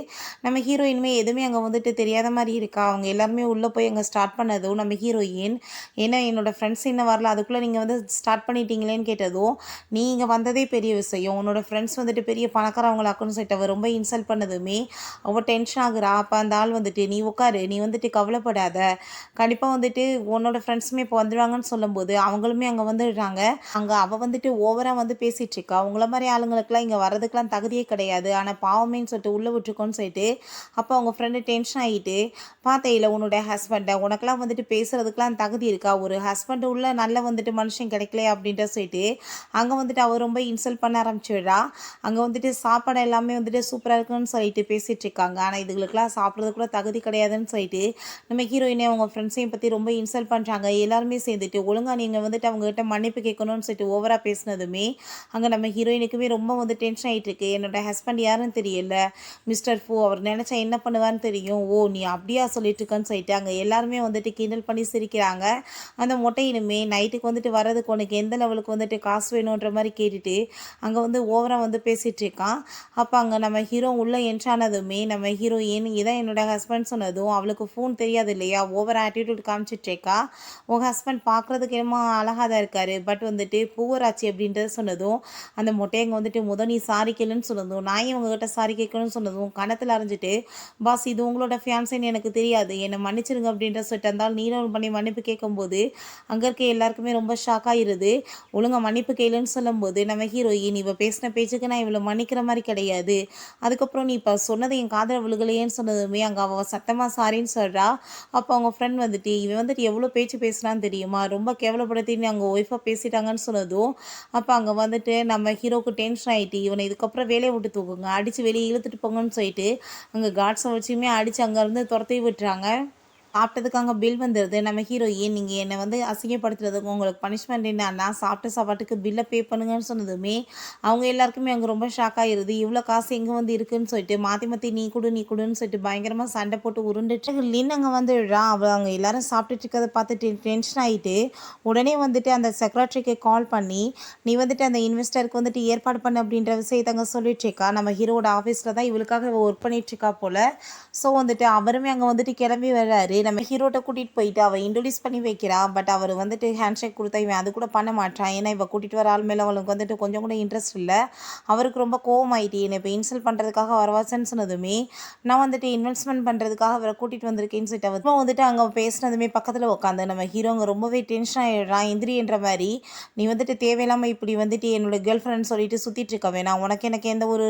நம்ம ஹீரோயினுமே எதுவுமே அங்கே வந்துட்டு தெரியாத மாதிரி இருக்கா. அவங்க எல்லாருமே உள்ளே போய் அங்கே ஸ்டார்ட் பண்ணதும் நம்ம ஹீரோயின், ஏன்னா என்னோடய ஃப்ரெண்ட்ஸ் இன்னும் வரல அதுக்குள்ளே நீங்கள் வந்து ஸ்டார்ட் பண்ணிட்டீங்களேன்னு கேட்டதும், நீ இங்கே வந்ததே பெரிய விஷயம், உன்னோட ஃப்ரெண்ட்ஸ் வந்துட்டு பெரிய பணக்காரவங்களாக்குன்னு சொல்லிட்டு அவள் ரொம்ப இன்சல்ட் பண்ணதுமே அவள் டென்ஷன் ஆகுறா. அப்போ அந்த ஆள் வந்துட்டு நீ உட்காரு, நீ வந்துட்டு கவலைப்படாத, கண்டிப்பாக வந்துட்டு உன்னோட ஃப்ரெண்ட்ஸுமே இப்போ வந்துடுவாங்கன்னு சொல்லும்போது அவங்களுமே அங்கே வந்துடுறாங்க. அங்கே அவள் வந்துட்டு ஓவராக வந்து பேசிகிட்டு இருக்கா. உங்கள மாதிரி ஆளுங்களுக்குலாம் இங்கே வரதுக்கெலாம் தகுதியே கிடையாது, ஆனால் பாவமேன்னு சொல்லிட்டு உள்ளே விட்டுருக்கோன்னு சொல்லிட்டு அப்போ அவங்க ஃப்ரெண்டு டென்ஷன் ஆகிட்டு, பார்த்தையில உன்னோட ஹஸ்பண்டை, உனக்கெல்லாம் வந்துட்டு பேசுகிறதுக்கெலாம் தகுதி இருக்கா, ஒரு ஹஸ்பண்டு உள்ள நல்ல வந்துட்டு மனுஷன் கிடைக்கலையே அப்படின்ட்டு சொல்லிட்டு அங்கே வந்துட்டு அவள் ரொம்ப இன்சல்ட் பண்ண ஆரம்பிச்சிடுறா. அங்கே வந்துட்டு சாப்பாடு எல்லாமே வந்துட்டு சூப்பராக இருக்குன்னு சொல்லிட்டு பேசிகிட்டு இருக்காங்க. ஆனால் இதுகளுக்கெல்லாம் சாப்பிட்றது கூட தகுதி கிடையாதுன்னு சொல்லிட்டு நம்ம ஹீரோயினே அவங்க ஃப்ரெண்ட்ஸையும் பற்றி ரொம்ப இன்சல்ட் பண்ணுறாங்க. எல்லாருமே சேர்ந்துட்டு ஒழுங்காக நீங்கள் வந்துட்டு அவங்ககிட்ட மன்னிப்பு கேட்கணும்னு சொல்லிட்டு ஓவராக பேசினதுமே அங்கே நம்ம ஹீரோயினுக்குமே ரொம்ப வந்து டென்ஷன் ஆகிட்டு இருக்கு. என்னோட ஹஸ்பண்ட் யாருன்னு தெரியல, மிஸ்டர் ஃபூ, அவர் நினச்சா என்ன பண்ணுவான்னு தெரியும், ஓ நீ அப்படியா சொல்லிட்டு இருக்கன்னு சொல்லிட்டு அங்கே எல்லாருமே வந்துட்டு கிண்டல் பண்ணி சிரிக்கிறாங்க. அந்த மொட்டையினுமே நைட்டுக்கு வந்துட்டு வர்றதுக்கு உனக்கு எந்த லெவலுக்கு வந்துட்டு காசு வேணுன்ற மாதிரி கேட்டுட்டு அங்கே வந்து ஓவராக வந்து பேசிகிட்டு இருக்கான். அப்போ அங்கே நம்ம ஹீரோ உள்ளே என்ட்ரானதுமே நம்ம ஹீரோயின் இதான் என்னோட ஹஸ்பண்ட் சொன்னதும் அவளுக்கு ஃபோன் தெரியாது இல்லையா, ஓவர் ஆட்டிடியூட் காமிச்சிட்ருக்கா. உங்கள் ஹஸ்பண்ட் பார்க்குறதுக்கு என்னமோ அழகாக தான் இருக்கார், பட் வந்துட்டு பூவராட்சி அப்படின்றத சொன்னதும் அந்த மொட்டையங்க வந்துட்டு நீ சாரி கேளுன்னு சொன்னதும் நான் ஏன் உங்ககிட்ட சாரி கேட்கணும்னு சொன்னதும் கணத்தில் அரைஞ்சிட்டு, பாஸ் இது உங்களோட ஃபியான்ஸேன்னு எனக்கு தெரியாது, என்னை மன்னிச்சிருங்க அப்படின்ற சொல்லிட்டு இருந்தாலும் நீனும் பண்ணி மன்னிப்பு கேட்கும்போது அங்கே இருக்க எல்லாருக்குமே ரொம்ப ஷாக் ஆகிருது. ஒழுங்காக மன்னிப்பு கேளுன்னு சொல்லும்போது நம்ம ஹீரோயின் இவள் பேசின பேச்சுக்கு நான் இவ்வளோ மன்னிக்கிற மாதிரி கிடையாது, அதுக்கப்புறம் நீ இப்போ சொன்னது என் காதல் விழுகலையேன்னு சொன்னதுமே அங்கே அவள் சத்தமாக சாரின்னு சொல்கிறா. அப்போ அவங்க ஃப்ரெண்ட் வந்துட்டு இவன் வந்துட்டு எவ்வளோ பேச்சு பேசுகிறான்னு தெரியுமா, ரொம்ப கேவலப்படுத்தின்னு அவங்க ஒய்ஃபாக பேசிட்டாங்கன்னு சொன்னதும் அப்போ அங்கே வந்துட்டு நம்ம ஹீரோக்கு டென்ஷன் ஆகிட்டு இவனை இதுக்கப்புறம் வேலையை விட்டு தூக்குங்க, அடித்து வெளியே இழுத்துட்டு போங்கன்னு சொல்லிட்டு அங்கே காட்ஸை வச்சுமே அடித்து அங்கேருந்து துரத்தி விட்டுறாங்க. சாப்பிட்டதுக்கு அங்கே பில் வந்துடுது. நம்ம ஹீரோயின், "நீங்கள் என்னை வந்து அசிங்கப்படுத்துறதுக்கு உங்களுக்கு பனிஷ்மெண்ட் என்னன்னா, சாப்பிட்ட சாப்பாட்டுக்கு பில்லை பே பண்ணுங்கன்னு" சொன்னதுமே அவங்க எல்லாருக்குமே அங்கே ரொம்ப ஷாக் ஆயிருது. இவ்வளோ காசு எங்கே வந்து இருக்குன்னு சொல்லிட்டு மாற்றி மாற்றி நீ கொடு நீ கொடுன்னு சொல்லிட்டு பயங்கரமாக சண்டை போட்டு உருண்டுட்டு லின் அங்கே வந்துடுறான். அவள் அவங்க எல்லாரும் சாப்பிட்டுட்டு இருக்கிறத பார்த்துட்டு டென்ஷன் ஆகிட்டு உடனே வந்துட்டு அந்த செக்ரட்டரிக்கு கால் பண்ணி, "நீ வந்துட்டு அந்த இன்வெஸ்டருக்கு வந்துட்டு ஏற்பாடு பண்ணு" அப்படின்ற விஷயத்த அங்கே சொல்லிட்டு இருக்கா. நம்ம ஹீரோட ஆஃபீஸில் தான் இவளுக்காக ஒர்க் பண்ணிட்டு இருக்கா போல. ஸோ வந்துட்டு அவருமே அங்கே வந்துட்டு கிளம்பி வர்றாரு. நம்ம ஹீரோட்ட கூட்டிகிட்டு போயிட்டு அவள் இன்ட்ரோடியூஸ் பண்ணி வைக்கிறா. பட் அவர் வந்துட்டு ஹேண்ட் ஷேக் கொடுத்தா இவன் அது கூட பண்ண மாட்டான். ஏன்னா இவள் கூட்டிகிட்டு வர ஆள் மேலே அவளுக்கு வந்துட்டு கொஞ்சம் கூட இன்ட்ரெஸ்ட் இல்லை. அவருக்கு ரொம்ப கோவம் ஆயிட்டு, என்னை இப்போ இன்சல்ட் பண்ணுறதுக்காக வரவாசன்னு சொன்னதுமே, நான் வந்துட்டு இன்வெஸ்ட்மெண்ட் பண்ணுறதுக்காக அவரை கூட்டிகிட்டு வந்திருக்கேன்னு சொல்லிட்டு அவர் வந்துட்டு அங்கே பேசினதுமே பக்கத்தில் உட்காந்து நம்ம ஹீரோங்க ரொம்பவே டென்ஷன் ஆகிடுறான். எந்திரின்ற மாதிரி, "நீ வந்துட்டு தேவையில்லாமல் இப்படி வந்துட்டு என்னோட கேர்ள் ஃப்ரெண்ட் சொல்லிட்டு சுற்றிட்டு இருக்க வேணாம், உனக்கு எனக்கு எந்த ஒரு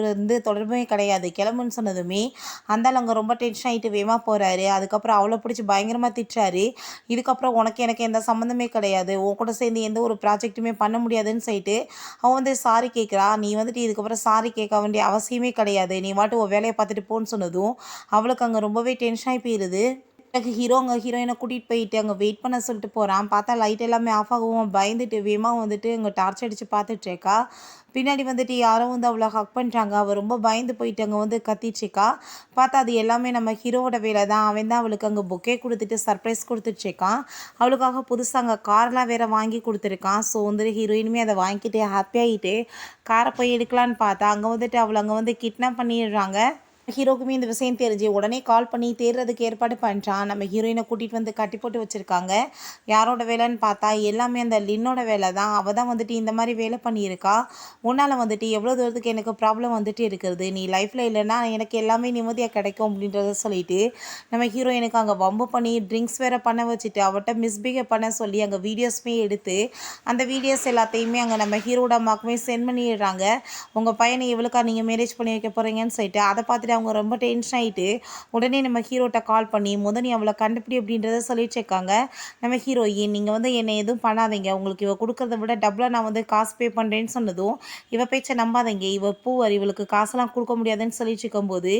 தொடர்புமே கிடையாது, கிளம்புன்னு" சொன்னதுமே அந்தாள் அங்கே ரொம்ப டென்ஷன் ஆகிட்டு வேகமாக போகிறாரு. அதுக்கப்புறம் அவளை பிடிச்சி பயங்கரமாக திட்டுறாரு. "இதுக்கப்புறம் உனக்கு எனக்கு எந்த சம்மந்தமே கிடையாது, உன் கூட சேர்ந்து எந்த ஒரு ப்ராஜெக்ட்டுமே பண்ண முடியாதுன்னு" சொல்லிட்டு அவன் வந்து சாரி கேட்குறா. "நீ வந்துட்டு இதுக்கப்புறம் சாரி கேட்க வேண்டிய அவசியமே கிடையாது, நீ வாட்டு உன் வேலையை பார்த்துட்டு போன்னு" சொன்னதும் அவளுக்கு அங்கே ரொம்பவே டென்ஷன் ஆகி போயிடுது. எனக்கு அங்கே ஹீரோயினை கூட்டிகிட்டு போயிட்டு அங்கே வெயிட் பண்ண சொல்லிட்டு போகிறான். பார்த்தா லைட் எல்லாமே ஆஃப் ஆகவும் பயந்துட்டு வேகமாக வந்துட்டு அங்கே டார்ச் அடித்து பார்த்துட்ருக்கா. பின்னாடி வந்துட்டு யாரோ வந்து அவளை ஹக் பண்ணுறாங்க. அவள் ரொம்ப பயந்து போயிட்டு அங்கே வந்து கத்திட்ருக்கா. பார்த்தா அது எல்லாமே நம்ம ஹீரோவோட வேலை தான். அவன் தான் அவளுக்கு அங்கே பொக்கே கொடுத்துட்டு சர்ப்ரைஸ் கொடுத்துட்ருக்கான். அவளுக்காக புதுசாக அங்கே கார்லாம் வேறு வாங்கி கொடுத்துருக்கான். ஸோ வந்துட்டு ஹீரோயினுமே அதை வாங்கிட்டு ஹாப்பியாகிட்டு காரை போய் எடுக்கலான்னு பார்த்தா அங்கே வந்துட்டு அவளை அங்கே வந்து கிட்னாப் பண்ணிடுறாங்க. ஹீரோக்குமே இந்த விஷயம் தெரிஞ்சு உடனே கால் பண்ணி தேடுறதுக்கு ஏற்பாடு பண்ணுறான். நம்ம ஹீரோயினை கூட்டிகிட்டு வந்து கட்டி போட்டு வச்சுருக்காங்க. யாரோட வேலைன்னு பார்த்தா எல்லாமே அந்த லின்னோட வேலை தான். அவள் தான் வந்துட்டு இந்த மாதிரி வேலை பண்ணியிருக்கா. உன்னால் வந்துட்டு எவ்வளோ தூரத்துக்கு எனக்கு ப்ராப்ளம் வந்துட்டு இருக்கிறது, நீ லைஃப்பில் இல்லைன்னா எனக்கு எல்லாமே நிம்மதியாக கிடைக்கும் அப்படின்றத சொல்லிட்டு நம்ம ஹீரோயினுக்கு அங்கே வம்பு பண்ணி ட்ரிங்க்ஸ் வேறு பண்ண வச்சுட்டு அவட்ட மிஸ்பிஹேவ் பண்ண சொல்லி அங்கே வீடியோஸுமே எடுத்து அந்த வீடியோஸ் எல்லாத்தையுமே அங்கே நம்ம ஹீரோட அம்மாவுக்குமே சென்ட் பண்ணிடுறாங்க. "உங்கள் பையனை எவ்வளோக்கா நீங்கள் மேரேஜ் பண்ணி வைக்க போகிறீங்கன்னு" சொல்லிட்டு அதை பார்த்துட்டு அவங்க ரொம்ப டென்ஷன் ஆகிட்டு உடனே நம்ம ஹீரோட்ட கால் பண்ணி நீ அவளை கண்டுபிடி அப்படின்றத சொல்லிட்டு இருக்காங்க. நம்ம ஹீரோயின், "நீங்கள் வந்து என்னை எதுவும் பண்ணாதீங்க, உங்களுக்கு இவ கொடுக்குறத விட டபுளாக நான் வந்து காசு பே பண்ணுறேன்னு" சொன்னதும், "இவ பேச்சை நம்பாதீங்க, இவ பூவர், இவளுக்கு காசெல்லாம் கொடுக்க முடியாதுன்னு" சொல்லிட்டு இருக்கும்போது,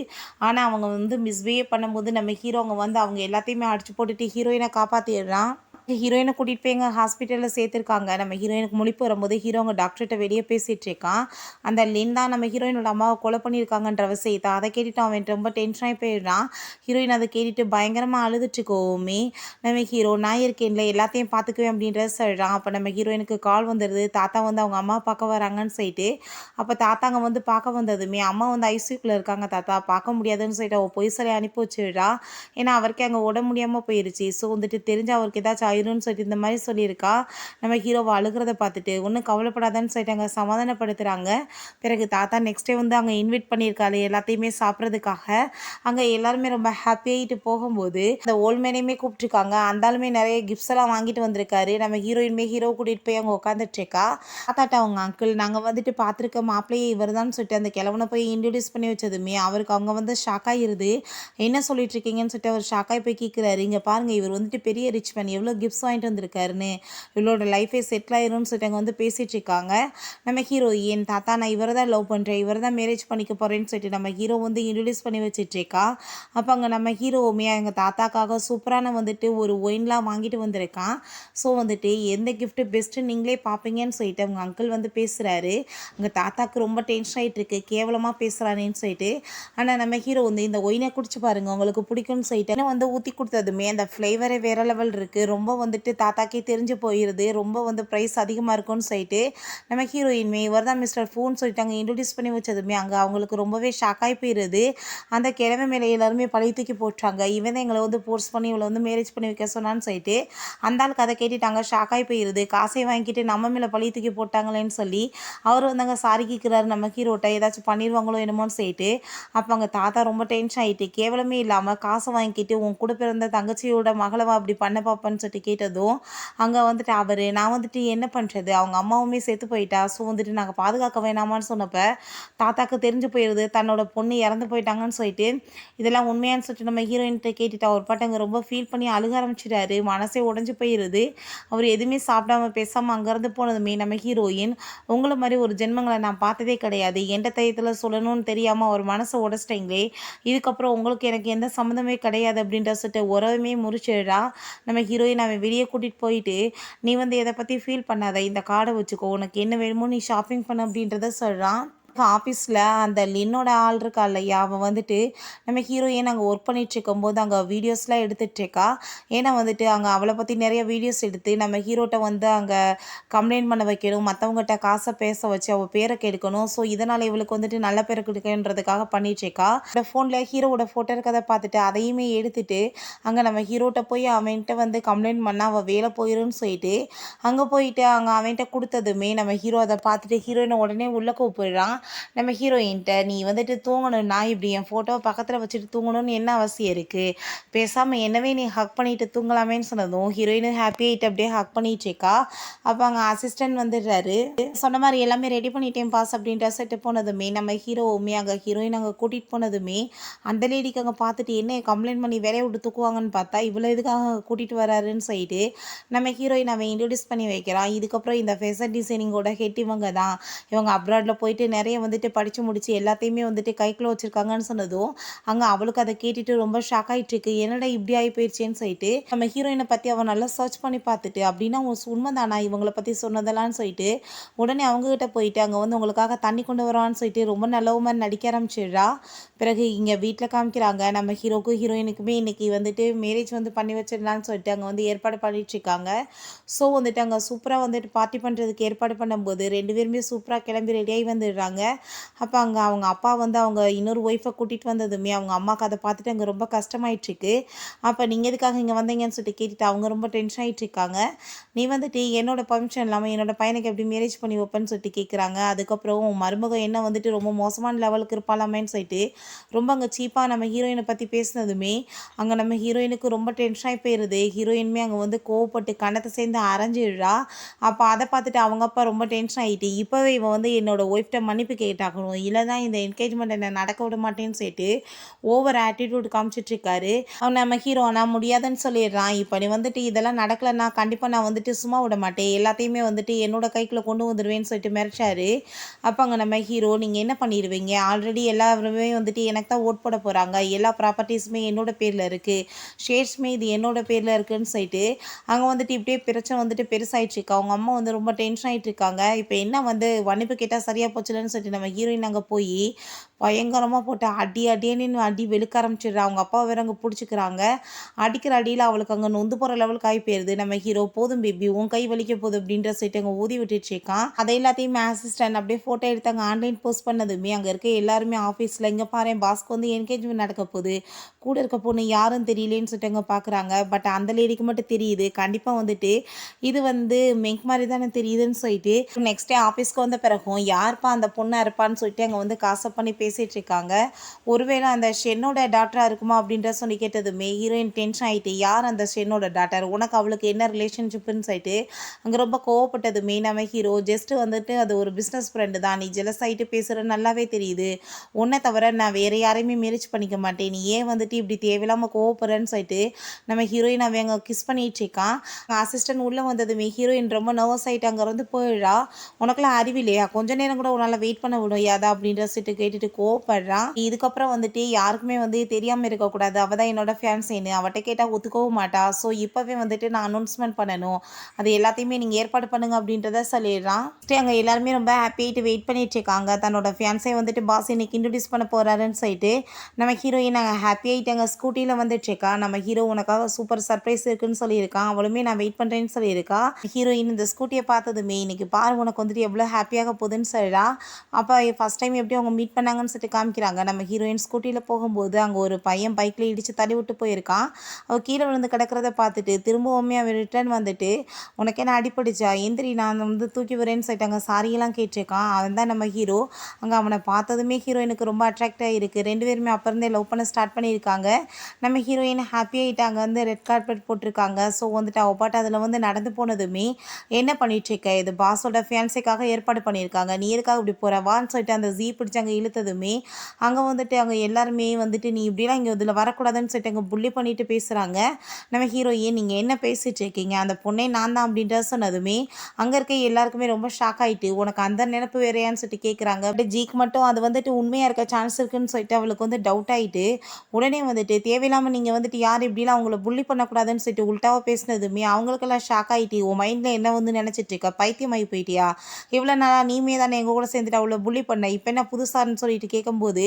ஆனால் அவங்க வந்து மிஸ்பிஹேவ் பண்ணும்போது நம்ம ஹீரோங்க வந்து அவங்க எல்லாத்தையுமே அடிச்சு போட்டுட்டு ஹீரோயினை காப்பாற்றிடுறான். ஹீரோயினை கூட்டிகிட்டு போய் எங்கள் ஹாஸ்பிட்டலில் சேர்த்துருக்காங்க. நம்ம ஹீரோயினுக்கு முழிப்பு வரும்போது ஹீரோங்க டாக்டர்கிட்ட வெளியே பேசிகிட்டு இருக்கான். அந்த லின் தான் நம்ம ஹீரோயினோட அம்மாவை கொலை பண்ணியிருக்காங்கன்ற விஷயத்தை அதை கேட்டுட்டு அவன் ரொம்ப டென்ஷனாகி போயிடுறான். ஹீரோயின் அதை கேட்டுட்டு பயங்கரமாக அழுதுட்டுருக்கோமே நம்ம ஹீரோ, "நான் இருக்கேன்ல, எல்லாத்தையும் பார்த்துக்குவேன்" அப்படின்றத சொல்கிறான். அப்போ நம்ம ஹீரோயினுக்கு கால் வந்துடுது. தாத்தா வந்து அவங்க அம்மா பார்க்க வராங்கன்னு சொல்லிட்டு. அப்போ தாத்தாங்க வந்து பார்க்க வந்ததுமே, "அம்மா வந்து ஐசியூக்குள்ளே இருக்காங்க தாத்தா, பார்க்க முடியாதுன்னு" சொல்லிட்டு அவள் பொய் சொல்லி அனுப்பி வச்சுடுறா. ஏன்னா அவருக்கே அங்கே உடம்பு முடியாமல் போயிடுச்சு. ஸோ வந்துட்டு தெரிஞ்சு அவருக்கு ஏதாச்சும் ஆயிரும்னு சொல்லிட்டு இந்த மாதிரி சொல்லியிருக்கா. நம்ம ஹீரோவை அழுகிறத பார்த்துட்டு ஒன்றும் கவலைப்படாதான்னு சொல்லிட்டு அங்கே சமாதானப்படுத்துகிறாங்க. பிறகு தாத்தா நெக்ஸ்ட் டே வந்து அங்கே இன்வைட் பண்ணியிருக்காரு எல்லாத்தையுமே சாப்பிட்றதுக்காக. அங்கே எல்லாருமே ரொம்ப ஹாப்பியாகிட்டு போகும்போது அந்த ஓல்மேனையுமே கூப்பிட்ருக்காங்க. அந்தாலுமே நிறைய கிஃப்ட்ஸ் எல்லாம் வாங்கிட்டு வந்திருக்காரு. நம்ம ஹீரோயின்மே ஹீரோ கூட்டிகிட்டு போய் அங்கே உட்காந்துட்ருக்கா. தாத்தாட்ட அவங்க அங்கிள், "நாங்கள் வந்துட்டு பார்த்துருக்க மாப்பிள்ளையே இவர் தான்" சொல்லிட்டு அந்த கிழவனை போய் இன்ட்ரடியூஸ் பண்ணி வச்சதுமே அவருக்கு அவங்க வந்து ஷாக் ஆகிருது. "என்ன சொல்லிட்டு இருக்கீங்கன்னு" சொல்லிட்டு அவர் ஷாக்காகி போய் கேட்குறாரு. "இங்கே பாருங்கள், இவர் வந்துட்டு பெரிய ரிச் மேன், எவ்வளோ கிஃப்ட்ஸ் வாங்கிட்டு வந்திருக்காருன்னு, இவளோட லைஃபே செட்டில் ஆயிரும்னு" சொல்லிட்டு அங்கே வந்து பேசிகிட்டு இருக்காங்க. நம்ம ஹீரோயின், "தாத்தா நான் இவரை தான் லவ் பண்ணுறேன், இவரை தான் மேரேஜ் பண்ணிக்க போகிறேன்னு" சொல்லிட்டு நம்ம ஹீரோ வந்து இன்ட்ரடியூஸ் பண்ணி வச்சிட்ருக்கா. அப்போ அங்கே நம்ம ஹீரோவுமே எங்கள் தாத்தாக்காக சூப்பரான வந்துட்டு ஒரு ஒயின்லாம் வாங்கிட்டு வந்திருக்கான். ஸோ வந்துட்டு எந்த கிஃப்ட்டு பெஸ்ட்டு நீங்களே பார்ப்பீங்கன்னு சொல்லிட்டு அவங்க அங்கிள் வந்து பேசுகிறாரு. அங்கே தாத்தாக்கு ரொம்ப டென்ஷன் ஆகிட்டு இருக்கு, கேவலமாக பேசுகிறானேன்னு சொல்லிட்டு. ஆனால் நம்ம ஹீரோ வந்து, "இந்த ஒயினை குடிச்சு பாருங்கள், உங்களுக்கு பிடிக்கும்னு" சொல்லிட்டு வந்து ஊற்றி கொடுத்ததுமே அந்த ஃப்ளேவரே வேறு லெவல் இருக்குது. ரொம்ப வந்துட்டு தாத்தாக்கே தெரிஞ்சு போயிடுது. ரொம்ப வந்து ப்ரைஸ் அதிகமாக இருக்கும்னு சொல்லிட்டு நம்ம ஹீரோயின்மே இவர் தான் மிஸ்டர் ஃபூன்னு சொல்லிட்டு அங்கே இன்ட்ரடியூஸ் பண்ணி வச்சதுமே அங்கே அவங்களுக்கு ரொம்பவே ஷாக்காகி போயிடுது. அந்த கிழமை மேலே எல்லாருமே பழி தூக்கி போட்டுறாங்க. இவன் தான் எங்களை வந்து ஃபோர்ஸ் பண்ணி இவளை வந்து மேரேஜ் பண்ணி வைக்க சொன்னான்னு சொல்லிட்டு அந்த ஆளுக்கு அதை கேட்டுட்டாங்க. ஷாக்காகி போயிடுது. காசை வாங்கிட்டு நம்ம மேலே பழி தூக்கி போட்டாங்களேன்னு சொல்லி அவர் வந்தாங்க சாரி கேட்குறாரு நம்ம ஹீரோட்ட, ஏதாச்சும் பண்ணிடுவாங்களோ என்னமோன்னு சொல்லிட்டு. அப்போ அங்கே தாத்தா ரொம்ப டென்ஷன் ஆகிட்டு, "கேவலமே இல்லாமல் காசை வாங்கிட்டு உன் கூட பிறந்த தங்கச்சியோட மகளவா அப்படி பண்ண பார்ப்பேன்னு" சொல்லிட்டு கேட்டதும் அங்கே வந்துட்டு நான் வந்துட்டு என்ன பண்ணுறது, அவங்க அம்மாவுமே செத்து போயிட்டா, ஸோ வந்துட்டு நாங்கள் பாதுகாக்க வேணாமான்னு சொன்னப்ப தாத்தாக்கு தெரிஞ்சு போயிடுது தன்னோட பொண்ணு இறந்து போயிட்டாங்கன்னு சொல்லிட்டு இதெல்லாம் உண்மையான்னு சொல்லிட்டு நம்ம ஹீரோயின்கிட்ட கேட்டுட்டா. ஒரு பாட்டு ரொம்ப ஃபீல் பண்ணி அழுக ஆரம்பிச்சிட்டாரு, மனசே உடஞ்சி போயிடுது. அவர் எதுவுமே சாப்பிடாம பேசாமல் அங்கேருந்து போனதுமே நம்ம ஹீரோயின் உங்களை மாதிரி ஒரு ஜென்மங்களை நான் பார்த்ததே கிடையாது, எந்த தையத்தில் சொல்லணும்னு தெரியாமல் அவர் மனசை உடச்சிட்டிங்களே, இதுக்கப்புறம் உங்களுக்கு எனக்கு எந்த சம்மந்தமே கிடையாது அப்படின்ற சொல்லிட்டு உறவுமே முறிச்சிடுறா நம்ம ஹீரோயின். அவன் வெளியே கூட்டிகிட்டு போயிட்டு நீ எதை பற்றி ஃபீல் பண்ணாத, இந்த கார்டை வச்சுக்கோ, உனக்கு என்ன வேணுமோ நீ ஷாப்பிங் பண்ண அப்படின்றத சொல்கிறான். ஆஃபீஸில் அந்த லின்னோட ஆள் இருக்கா இல்லையா, அவன் வந்துட்டு நம்ம ஹீரோயின் அங்கே ஒர்க் பண்ணிட்டு இருக்கும்போது அங்கே வீடியோஸ்லாம் எடுத்துகிட்ருக்கா. ஏன்னா வந்துட்டு அங்கே அவளை பற்றி நிறைய வீடியோஸ் எடுத்து நம்ம ஹீரோட்ட அங்கே கம்ப்ளைண்ட் பண்ண வைக்கணும், மற்றவங்ககிட்ட காசை பேச வச்சு அவள் பேரை கெடுக்கணும். ஸோ இதனால் இவளுக்கு வந்துட்டு நல்ல பேரை கெடுக்கன்றதுக்காக பண்ணிட்டுருக்கா. இந்த ஃபோனில் ஹீரோவோட ஃபோட்டோ இருக்கதை பார்த்துட்டு அதையுமே எடுத்துட்டு அங்கே நம்ம ஹீரோட்ட போய் அவன்கிட்ட கம்ப்ளைண்ட் பண்ணால் அவள் வேலை போயிருன்னு சொல்லிட்டு அங்கே போயிட்டு அங்கே அவன்கிட்ட கொடுத்ததுமே நம்ம ஹீரோ அதை பார்த்துட்டு ஹீரோயினை உடனே உள்ளே கூப்பிடுறான். நம்ம ஹீரோயின்ட்ட நீ வந்துட்டு தூங்கணும்னா இப்படி என் ஃபோட்டோவை பக்கத்தில் வச்சுட்டு தூங்கணும்னு என்ன அவசியம் இருக்குது, பேசாமல் என்னவே நீ ஹக் பண்ணிட்டு தூங்கலாமேன்னு சொன்னதும் ஹீரோயினும் ஹாப்பி ஆகிட்டு அப்படியே ஹக் பண்ணிட்டு இருக்கா. அப்போ அங்கே அசிஸ்டன்ட் வந்துடுறாரு. சொன்ன மாதிரி எல்லாமே ரெடி பண்ணிட்டேன் பாஸ் அப்படின்ற செட்டு போனதுமே நம்ம ஹீரோவுமே அங்கே ஹீரோயின் அங்கே கூட்டிகிட்டு போனதுமே அந்த லேடிக்கு அங்கே பார்த்துட்டு என்ன கம்ப்ளைண்ட் பண்ணி வேலையை விட்டு தூக்குவாங்கன்னு பார்த்தா இவ்வளோ இதுக்காக கூட்டிகிட்டு வராருன்னு சொல்லிட்டு நம்ம ஹீரோயின் அவன் இன்ட்ரடியூஸ் பண்ணி வைக்கிறான். இதுக்கப்புறம் இந்த ஃபேஷன் டிசைனிங்கோட ஹெட் இவங்க தான், இவங்க அப்ராடில் போயிட்டு நிறைய படித்து முடித்து எல்லாத்தையுமே கைக்குள்ளே வச்சுருக்காங்கன்னு சொன்னதும் அங்கே அவளுக்கு அதை கேட்டுட்டு ரொம்ப ஷாக் ஆகிட்டு இருக்கு. என்னடா இப்படி ஆகி போயிடுச்சேன்னு சொல்லிட்டு நம்ம ஹீரோயினை பற்றி அவன் நல்லா சர்ச் பண்ணி பார்த்துட்டு அப்படின்னா உண்மைதானா இவங்களை பற்றி சொன்னதெல்லாம்னு சொல்லிட்டு உடனே அவங்ககிட்ட போயிட்டு அங்கே உங்களுக்காக தண்ணி கொண்டு வரான்னு சொல்லிட்டு ரொம்ப நல்ல மாதிரி நடிக்க ஆரம்பிச்சிடுறா. பிறகு இங்கே வீட்டில் காமிக்கிறாங்க நம்ம ஹீரோக்கும் ஹீரோயினுக்குமே இன்றைக்கி மேரேஜ் பண்ணி வச்சிடலான்னு சொல்லிட்டு அங்கே ஏற்பாடு பண்ணிட்டுருக்காங்க. ஸோ அங்கே சூப்பராக பார்ட்டி பண்ணுறதுக்கு ஏற்பாடு பண்ணும்போது 2 பேருமே சூப்பராக கிளம்பி ரெடியாகி வந்துடுறாங்க. அப்போ அங்கே அவங்க அப்பா அவங்க இன்னொரு ஒய்ஃபை கூட்டிகிட்டு வந்ததுமே அவங்க அம்மாவுக்கு அதை பார்த்துட்டு அங்கே ரொம்ப கஷ்டமாயிட்ருக்கு. அப்போ நீங்கள் எதுக்காக இங்கே வந்தீங்கன்னு சொல்லிட்டு கேட்டுட்டு அவங்க ரொம்ப டென்ஷன் ஆகிட்டு இருக்காங்க. நீ என்னோட பர்மிஷன் இல்லாமல் என்னோட பையனுக்கு எப்படி மேரேஜ் பண்ணி வைப்பேன்னு சொல்லிட்டு கேட்குறாங்க. அதுக்கப்புறம் உன் மருமகம் என்ன ரொம்ப மோசமான லெவலுக்கு இருப்பாளாமேன்னு சொல்லிட்டு ரொம்ப அங்கே சீப்பாக நம்ம ஹீரோயினை பற்றி பேசினதுமே அங்கே நம்ம ஹீரோயினுக்கு ரொம்ப டென்ஷன் ஆகி போயிடுது. ஹீரோயினுமே அங்கே கோவப்பட்டு கண்ணத்தை சேர்ந்து அரைஞ்சிடுறா. அப்போ அதை பார்த்துட்டு அவங்க அப்பா ரொம்ப டென்ஷன் ஆகிட்டு இப்போவே இவன் என்னோட ஒய்ஃப்ட்ட மன்னிப்பு கேட்டாகணும், இல்லை தான் இந்த என்கேஜ்மெண்ட் என்ன நடக்க விட மாட்டேன்னு சொல்லிட்டு ஓவர் ஆட்டிடியூட் காமிச்சிட்ருக்காரு. அவன் நம்ம ஹீரோ நான் முடியாதுன்னு சொல்லிடுறான். இப்போ நீ இதெல்லாம் நடக்கலைன்னா கண்டிப்பாக நான் சும்மா விட மாட்டேன், எல்லாத்தையுமே என்னோட கைக்குள்ளே கொண்டு வந்துடுவேன்னு சொல்லிட்டு மிரட்டாரு. அப்போ அங்கே நம்ம ஹீரோ நீங்கள் என்ன பண்ணிடுவீங்க, ஆல்ரெடி எல்லாருமே எனக்கு தான் ஓட் போட போகிறாங்க, எல்லா ப்ராப்பர்ட்டிஸுமே என்னோட பேரில் இருக்குது, ஷேர்ஸுமே இது என்னோட பேரில் இருக்குதுன்னு சொல்லிட்டு அங்கே இப்படியே பிரச்சனை பெருசாகிட்ருக்கு. அவங்க அம்மா ரொம்ப டென்ஷன் ஆகிட்டு இருக்காங்க. இப்போ என்ன மன்னிப்பு கேட்டால் சரியாக போச்சுலன்னு சொல்லிட்டு நம்ம ஹீரோயின் அங்கே போய் பயங்கரமாக போட்டு அடின்னு அடி வெளுக்க ஆரம்பிச்சிடுறா. அவங்க அப்பா வேற அங்கே பிடிச்சிக்கிறாங்க. அடிக்கிற அடியில் அவளுக்கு அங்கே நொந்து போகிற லெவலுக்கு ஆகி போயிடுது. நம்ம ஹீரோ போதும் பேபி உன் கை வலிக்க போகுது அப்படின்ற சொல்லிட்டு அங்கே ஊதி விட்டுட்ருக்கான். அதை எல்லாத்தையுமே அசிஸ்டன்ட் அப்படியே ஃபோட்டோ எடுத்து அங்கே ஆன்லைன் போஸ்ட் பண்ணதுமே அங்கே இருக்க எல்லாருமே ஆஃபீஸில் இங்கே பாரு பாஸ்க்கு என்கேஜ்மெண்ட் நடக்க போகுது, கூட இருக்க பொண்ணு யாரும் தெரியலேன்னு சொல்லிட்டு அங்கே பார்க்குறாங்க. பட் அந்த லேடிக்கு மட்டும் தெரியுது. கண்டிப்பாக இது மெங்க் மாதிரி தானே தெரியுதுன்னு சொல்லிட்டு நெக்ஸ்ட் டே ஆஃபீஸ்க்கு வந்த பிறகும் யார்ப்பா அந்த பொண்ணாக இருப்பான்னு சொல்லிட்டு அங்கே காசை பண்ணி பேசிகிட்டு இருக்காங்க. ஒருவேளை அந்த ஷென்னோட டாக்டராக இருக்குமா அப்படின்ற சொல்லி கேட்டதுமே ஹீரோயின் டென்ஷன் ஆகிட்டு யார் அந்த ஷென்னோட டாக்டர், உனக்கு அவளுக்கு என்ன ரிலேஷன்ஷிப்புன்னு சொல்லிட்டு அங்கே ரொம்ப கோவப்பட்டதுமே நம்ம ஹீரோ ஜஸ்ட் அது ஒரு பிஸ்னஸ் ஃப்ரெண்டு தான், நீ ஜெலஸ் ஆகிட்டு பேசுகிற நல்லாவே தெரியுது, உன்னை தவிர நான் வேறு யாரையுமே மேரேஜ் பண்ணிக்க மாட்டேன், நீ ஏன் இப்படி தேவையில்லாமல் கோவப்படுறேன்னு சொல்லிட்டு நம்ம ஹீரோயின் அவன் அங்கே கிஸ் பண்ணிட்டு இருக்கான். அசிஸ்டன்ட் உள்ளே வந்ததுமே ஹீரோயின் ரொம்ப நர்வஸ் ஆகிட்டு அங்கே போயிடுறா. உனக்குலாம் அறிவில்லையா, கொஞ்ச நேரம் கூட உன்னால் வெயிட் பண்ண முடியாதா அப்படின்ற சொல்லிட்டு கேட்டுட்டு கோவப்படுறான். இதுக்கப்புறம் யாருக்குமே தெரியாமல் இருக்கக்கூடாது, அவள் தான் என்னோட ஃபேன்ஸேன்னு, அவட்ட கேட்டால் ஒத்துக்கவும் மாட்டா. ஸோ இப்போவே நான் அனௌன்ஸ்மெண்ட் பண்ணணும், அது எல்லாத்தையுமே நீங்கள் ஏற்பாடு பண்ணுங்க அப்படின்றத சொல்லிடுறான். அங்கே எல்லாருமே ரொம்ப ஹாப்பியாகிட்டு வெயிட் பண்ணிட்டு இருக்காங்க. தன்னோட ஃபேன்ஸை பாஸ் இன்னைக்கு இன்ட்ரடியூஸ் பண்ண போகிறாருன்னு சொல்லிட்டு நம்ம ஹீரோயின் நாங்கள் ஹாப்பியாகிட்டு அங்கே ஸ்கூட்டியில் வந்துட்டுருக்கா. நம்ம ஹீரோ உனக்காக சூப்பர் சர்ப்ரைஸ் இருக்குன்னு சொல்லியிருக்கான், அவளுமே நான் வெயிட் பண்ணுறேன்னு சொல்லியிருக்கா. ஹீரோயின் இந்த ஸ்கூட்டியை பார்த்ததுமே இன்னைக்கு பாரு உனக்கு எவ்வளோ ஹாப்பியாக போகுதுன்னு சொல்லிடா. அப்போ ஃபஸ்ட் டைம் எப்படி அவங்க மீட் பண்ணாங்கன்னு போகிறாங்கன்னு சொல்லிட்டு காமிக்கிறாங்க. நம்ம ஹீரோயின் ஸ்கூட்டியில் போகும்போது அங்கே ஒரு பையன் பைக்கில் இடித்து தள்ளி விட்டு போயிருக்கான். அவள் கீழே விழுந்து கிடக்கிறத பார்த்துட்டு திரும்பவுமே அவன் ரிட்டர்ன் வந்துட்டு, உனக்கு என்ன அடிபட்டுச்சா, எந்திரி நான் வந்து தூக்கி வரேன்னு சொல்லிட்டாங்க. சாரியெல்லாம் கேட்டிருக்கான். அவன் தான் நம்ம ஹீரோ. அங்கே அவனை பார்த்ததுமே ஹீரோயினுக்கு ரொம்ப அட்ராக்ட் ஆகிருக்கு. 2 பேருமே அப்போ இருந்தே லவ் பண்ண ஸ்டார்ட் பண்ணியிருக்காங்க. நம்ம ஹீரோயின் ஹாப்பியாகிட்டு அங்கே வந்து ரெட் கார்பெட் போட்டிருக்காங்க. ஸோ வந்துட்டு அவள் பாட்டு அதில் வந்து நடந்து போனதுமே, என்ன பண்ணிட்டுருக்க, இது பாஸோட ஃபியான்ஸேக்காக ஏற்பாடு பண்ணியிருக்காங்க, நீ எதுக்காக இப்படி போகிற வான்னு சொல்லிட்டு அந்த ஜீ பிடிச்சி அங்கே இழுத்ததுமே அங்கே வந்துட்டு அங்கே எல்லாருமே வந்துட்டு நீ இப்படிலாம் இங்கே இதில் வரக்கூடாதுன்னு சொல்லிட்டு அங்கே புள்ளி பண்ணிட்டு பேசுகிறாங்க. நம்ம ஹீரோயின் நீங்கள் என்ன பேசிகிட்டு இருக்கீங்க, அந்த பொண்ணே நான் தான் அப்படின்ற சொன்னதுமே அங்கே இருக்க எல்லாருக்குமே ரொம்ப ஷாக் ஆகிட்டு, உனக்கு அந்த நினப்பு வேறையான்னு சொல்லிட்டு கேட்குறாங்க. அப்படி ஜீக்கு மட்டும் அது வந்துட்டு உண்மையாக இருக்க சான்ஸ் இருக்குன்னு சொல்லிட்டு அவளுக்கு வந்து டவுட் ஆகிட்டு, உடனே வந்துட்டு தேவையில்லாமல் நீங்கள் வந்துட்டு யார் இப்படிலாம் அவங்கள புள்ளி பண்ணக்கூடாதுன்னு சொல்லிட்டு உள்டாவாக பேசினதுமே அவங்களுக்கெல்லாம் ஷாக் ஆகிட்டு, உன் மைண்டில் என்ன வந்து நினச்சிட்டு இருக்க, பைத்தியமாகி போயிட்டியா, இவ்வளோ நாளாக நீமே தானே எங்கள் கூட சேர்ந்துட்டு அவ்வளோ புள்ளி பண்ண, இப்போ என்ன புதுசான்னு சொல்லிட்டு கேட்கும்போது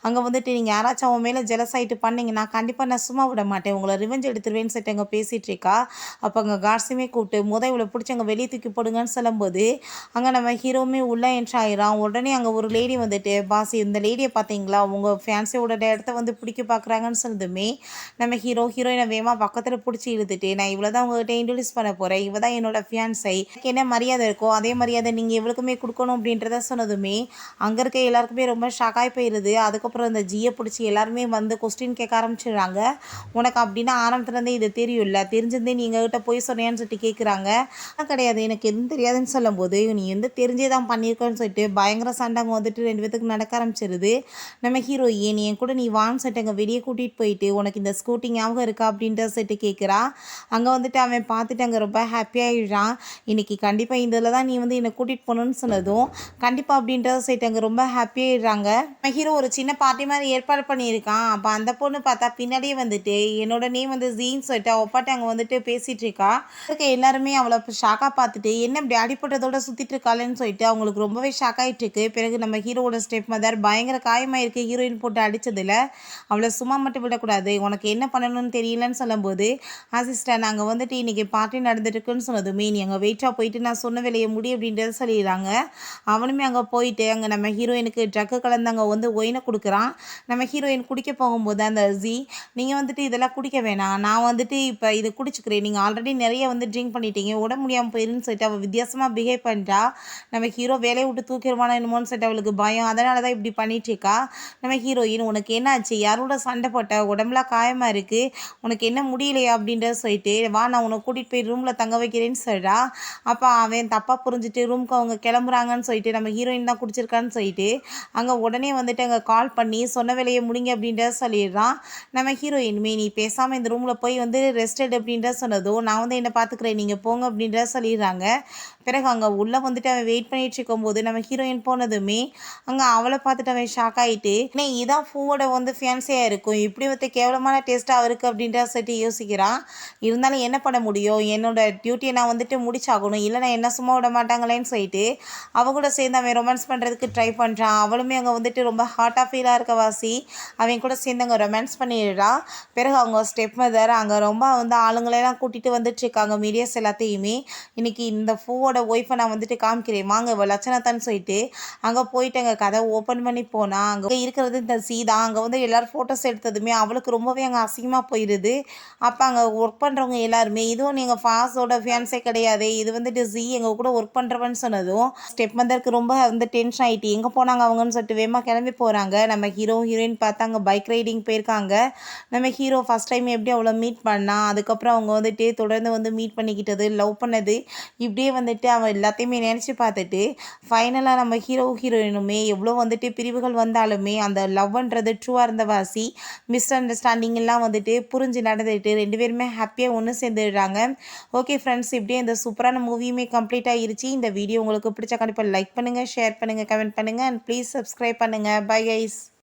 அங்கே வந்துட்டு நீங்கள் யாராச்சும் அவன் மேலே ஜெலஸ் ஆகிட்டு பண்ணீங்கன்னா கண்டிப்பாக நான் சும்மா விட மாட்டேன், உங்களை ரிவெஞ்ச் எடுத்துருவேன்னு சொல்லிட்டு அங்கே பேசிகிட்டு இருக்கா. அப்போ அங்கே காட்ஸுமே கூப்பிட்டு இவ்வளோ பிடிச்சி அங்கே வெளியே தூக்கி போடுங்கன்னு சொல்லும்போது அங்கே நம்ம ஹீரோவுமே உள்ளே என்ட்ரு ஆகிறான். உடனே அங்கே ஒரு லேடி வந்துட்டு, பாஸ் இந்த லேடியை பார்த்தீங்களா, உங்கள் ஃபேன்ஸியோட இடத்த வந்து பிடிக்க பார்க்குறாங்கன்னு சொன்னதுமே நம்ம ஹீரோயினை வேகமாக பக்கத்தில் பிடிச்சி இழுத்துட்டு, நான் இவ்வளோ தான் உங்கள்கிட்ட இன்ட்ரடியூஸ் பண்ண போகிறேன், இவ தான் என்னோட ஃபியான்ஸை, என்ன மரியாதை இருக்கோ அதே மரியாதை நீங்கள் எவ்வளோக்குமே கொடுக்கணும் அப்படின்றத சொன்னதுமே அங்கே இருக்க எல்லாருக்குமே ரொம்ப ஷாக்காகி போயிடுது. அதுக்கப்புறம் இந்த ஜியை பிடிச்சி எல்லாருமே வந்து கொஸ்டின் கேட்க ஆரம்பிச்சிடுறாங்க. உனக்கு அப்படின்னா ஆரம்பத்துலேருந்தே இது தெரியும்ல, தெரிஞ்சிருந்தே நீ எங்ககிட்ட போய் சொன்னியான்னு சொல்லிட்டு கேட்குறாங்க. கிடையாது எனக்கு எதுவும் தெரியாதுன்னு சொல்லும்போது, நீ வந்து தெரிஞ்சே தான் பண்ணியிருக்கேன்னு சொல்லிட்டு பயங்கர சண்டை வந்துட்டு 2 பேத்துக்கு நடக்க ஆரம்பிச்சிருது. நம்ம ஹீரோயின் என் கூட நீ வான்னு சொல்லிட்டு அங்கே வெளியே கூட்டிகிட்டு போயிட்டு, உனக்கு இந்த ஸ்கூட்டி ஞாபகம் இருக்கா அப்படின்ற சொல்லிட்டு கேட்குறா. அங்கே வந்துட்டு அவன் பார்த்துட்டு அங்கே ரொம்ப ஹாப்பியாகிடுறான். இன்றைக்கி கண்டிப்பாக இதில் தான் நீ வந்து என்னை கூட்டிகிட்டு போகணுன்னு சொன்னதும் கண்டிப்பாக அப்படின்றத சொல்லிட்டு அங்கே ரொம்ப ஹாப்பியாகிடுறாங்க. நம்ம ஹீரோ ஒரு சின்ன பார்ட்டி மாதிரி ஏற்பாடு பண்ணியிருக்கான். அப்போ அந்த பொண்ணு பார்த்தா பின்னாடியே வந்துட்டு என்னோட நேம் வந்து ஜீன்னு சொல்லிட்டு அவப்பாட்டு அங்கே வந்துட்டு பேசிகிட்டு இருக்கா. இருக்க எல்லாருமே அவளை ஷாக்காக பார்த்துட்டு என்ன இப்படி அடிப்பட்டதோட சுற்றிட்டு இருக்காளேன்னு சொல்லிட்டு அவங்களுக்கு ரொம்பவே ஷாக் ஆகிட்டு இருக்கு. பிறகு நம்ம ஹீரோவோட ஸ்டெப் மதர் பயங்கர காயமாயிருக்கு ஹீரோயின் போட்டு அடித்ததில், அவளை சும்மா மட்டும் விடக்கூடாது, உனக்கு என்ன பண்ணணும்னு தெரியலன்னு சொல்லும்போது அசிஸ்டன்ட் நாங்கள் வந்துட்டு இன்றைக்கி பார்ட்டி நடந்துட்டுருக்குன்னு சொன்னதுமே நீ அங்கே வெயிட்டாக போயிட்டு நான் சொன்ன வேலையை முடி அப்படின்றத சொல்லிடுறாங்க. அவனுமே அங்கே போயிட்டு அங்கே நம்ம ஹீரோயினுக்கு ட்ரக்கு கலந்து அங்கே வந்து ஒயினை கொடுக்குறான். நம்ம ஹீரோயின் குடிக்க போகும்போது அந்த ஜி நீங்கள் வந்துட்டு இதெல்லாம் குடிக்க வேணாம், நான் வந்துட்டு இப்போ இது குடிச்சிக்கிறேன், நீங்கள் ஆல்ரெடி நிறைய வந்து ட்ரிங்க் பண்ணிட்டீங்க, உடம்பு முடியாமல் போயிருன்னு சொல்லிட்டு அவள் வித்தியாசமாக பிஹேவ் பண்ணுறா. நம்ம ஹீரோ வேலையை விட்டு தூக்கிடுவானா என்னமோன்னு சொல்லிட்டு அவளுக்கு பயம், அதனால தான் இப்படி பண்ணிட்டுருக்கா. நம்ம ஹீரோயின் உனக்கு என்ன ஆச்சு, யாரோட சண்டை போட்ட, உடம்புலாம் காயமாக இருக்குது, உனக்கு என்ன முடியலையா அப்படின்றத சொல்லிட்டு வா நான் உன்னை கூட்டிகிட்டு போய் ரூமில் தங்க வைக்கிறேன்னு சொல்கிறா. அப்போ அவன் தப்பாக புரிஞ்சுட்டு ரூமுக்கு அவங்க கிளம்புறாங்கன்னு சொல்லிட்டு நம்ம ஹீரோயின் தான் குடிச்சிருக்கான்னு சொல்லிட்டு அங்கே உடனே வந்துட்டு அங்கே கால் பண்ணி சொன்ன வேலையை முடிங்க அப்படின்றத சொல்லிடுறான். நம்ம ஹீரோயின்மே நீ பேசாமல் இந்த ரூமில் போய் வந்து ரெஸ்ட் எடு அப்படின்றத சொன்னதும் நான் வந்து என்னை பார்த்துக்கிறேன் நீங்கள் போங்க அப்படின்றத சொல்லிடுறாங்க. பிறகு அங்கே உள்ளே வந்துட்டு அவன் வெயிட் பண்ணிட்டு இருக்கும்போது நம்ம ஹீரோயின் போனதுமே அங்கே அவளை பார்த்துட்டு அவன் ஷாக் ஆகிட்டு, ஏன்னா இதான் பூவோட வந்து ஃபியான்ஸியாக இருக்கும், இப்படி வந்து கேவலமான டேஸ்ட்டாக இருக்குது அப்படின்ற சொல்லிட்டு யோசிக்கிறான். இருந்தாலும் என்ன பண்ண முடியும், என்னோட டியூட்டியை நான் வந்துட்டு முடிச்சாகணும், இல்லை நான் என்ன சும்மா விட மாட்டாங்களேன்னு சொல்லிட்டு அவ கூட சேர்ந்து அவன் ரொமான்ஸ் பண்ணுறதுக்கு ட்ரை பண்ணுறான். அவளுமே அங்கே வந்துட்டு ரொம்ப ஹார்ட்டாக ஃபீலாக இருக்க வாசி அவன் கூட சேர்ந்து அங்கே ரொமான்ஸ் பண்ணிடுறா. பிறகு அவங்க ஸ்டெப் மதர் அங்கே ரொம்ப வந்து ஆளுங்களெல்லாம் கூட்டிகிட்டு வந்துட்டு இருக்காங்க, மீடியாஸ் எல்லாத்தையுமே. இன்றைக்கி இந்த பூவோட ஒய்ஃபை நான் வந்துட்டு காமிக்கிறேன் வாங்க இவள் லட்சணத்தான்னு சொல்லிட்டு அங்கே போயிட்டு அங்கே கதை ஓப்பன் பண்ணி போனால் அங்கே இருக்கிறது இந்த சீதா. அங்கே வந்து எல்லோரும் ஃபோட்டோஸ் எடுத்ததுமே அவளுக்கு ரொம்பவே அங்கே அசிங்கமாக போயிடுது. அப்போ அங்கே ஒர்க் பண்ணுறவங்க எல்லாருமே இதுவும் நீங்கள் ஃபாஸோட ஃபியான்ஸே கிடையாது, இது வந்துட்டு ஜி எங்கள் கூட ஒர்க் பண்ணுறவன்னு சொன்னதும் ஸ்டெப் மதருக்கு ரொம்ப வந்து டென்ஷன் ஆகிட்டு எங்கே போனாங்க அவங்கன்னு சொல்லிட்டு வேகமாக கிளம்பி போகிறாங்க. நம்ம ஹீரோயின் பார்த்தா அங்கே பைக் ரைடிங் போயிருக்காங்க. நம்ம ஹீரோ ஃபஸ்ட் டைம் எப்படி அவ்வளோ மீட் பண்ணால் அதுக்கப்புறம் அவங்க வந்துட்டு தொடர்ந்து வந்து மீட் பண்ணிக்கிட்டது, லவ் பண்ணது, இப்படியே வந்துட்டு அவன் எல்லாத்தையுமே நினச்சி பார்த்துட்டு ஃபைனலாக நம்ம ஹீரோயினுமே எவ்வளோ வந்துட்டு பிரிவுகள் வந்தாலுமே அந்த லவ்ன்றது ட்ரூவாக இருந்த வாசி மிஸ் அண்டர்ஸ்டாண்டிங் எல்லாம் வந்துட்டு புரிஞ்சு நடந்துட்டு 2 பேருமே ஹாப்பியாக ஒன்று சேர்ந்துடுறாங்க. ஓகே ஃப்ரெண்ட்ஸ், இப்படியே இந்த சூப்பரான மூவியுமே கம்ப்ளீட் ஆகிருச்சு. இந்த வீடியோ உங்களுக்கு பிடிச்ச கண்டிப்பாக லைக் பண்ணுங்கள், ஷேர் பண்ணுங்கள், கமெண்ட் பண்ணுங்கள் அண்ட் ப்ளீஸ் சப்ஸ்கிரைப் பண்ணுங்கள். Bye guys.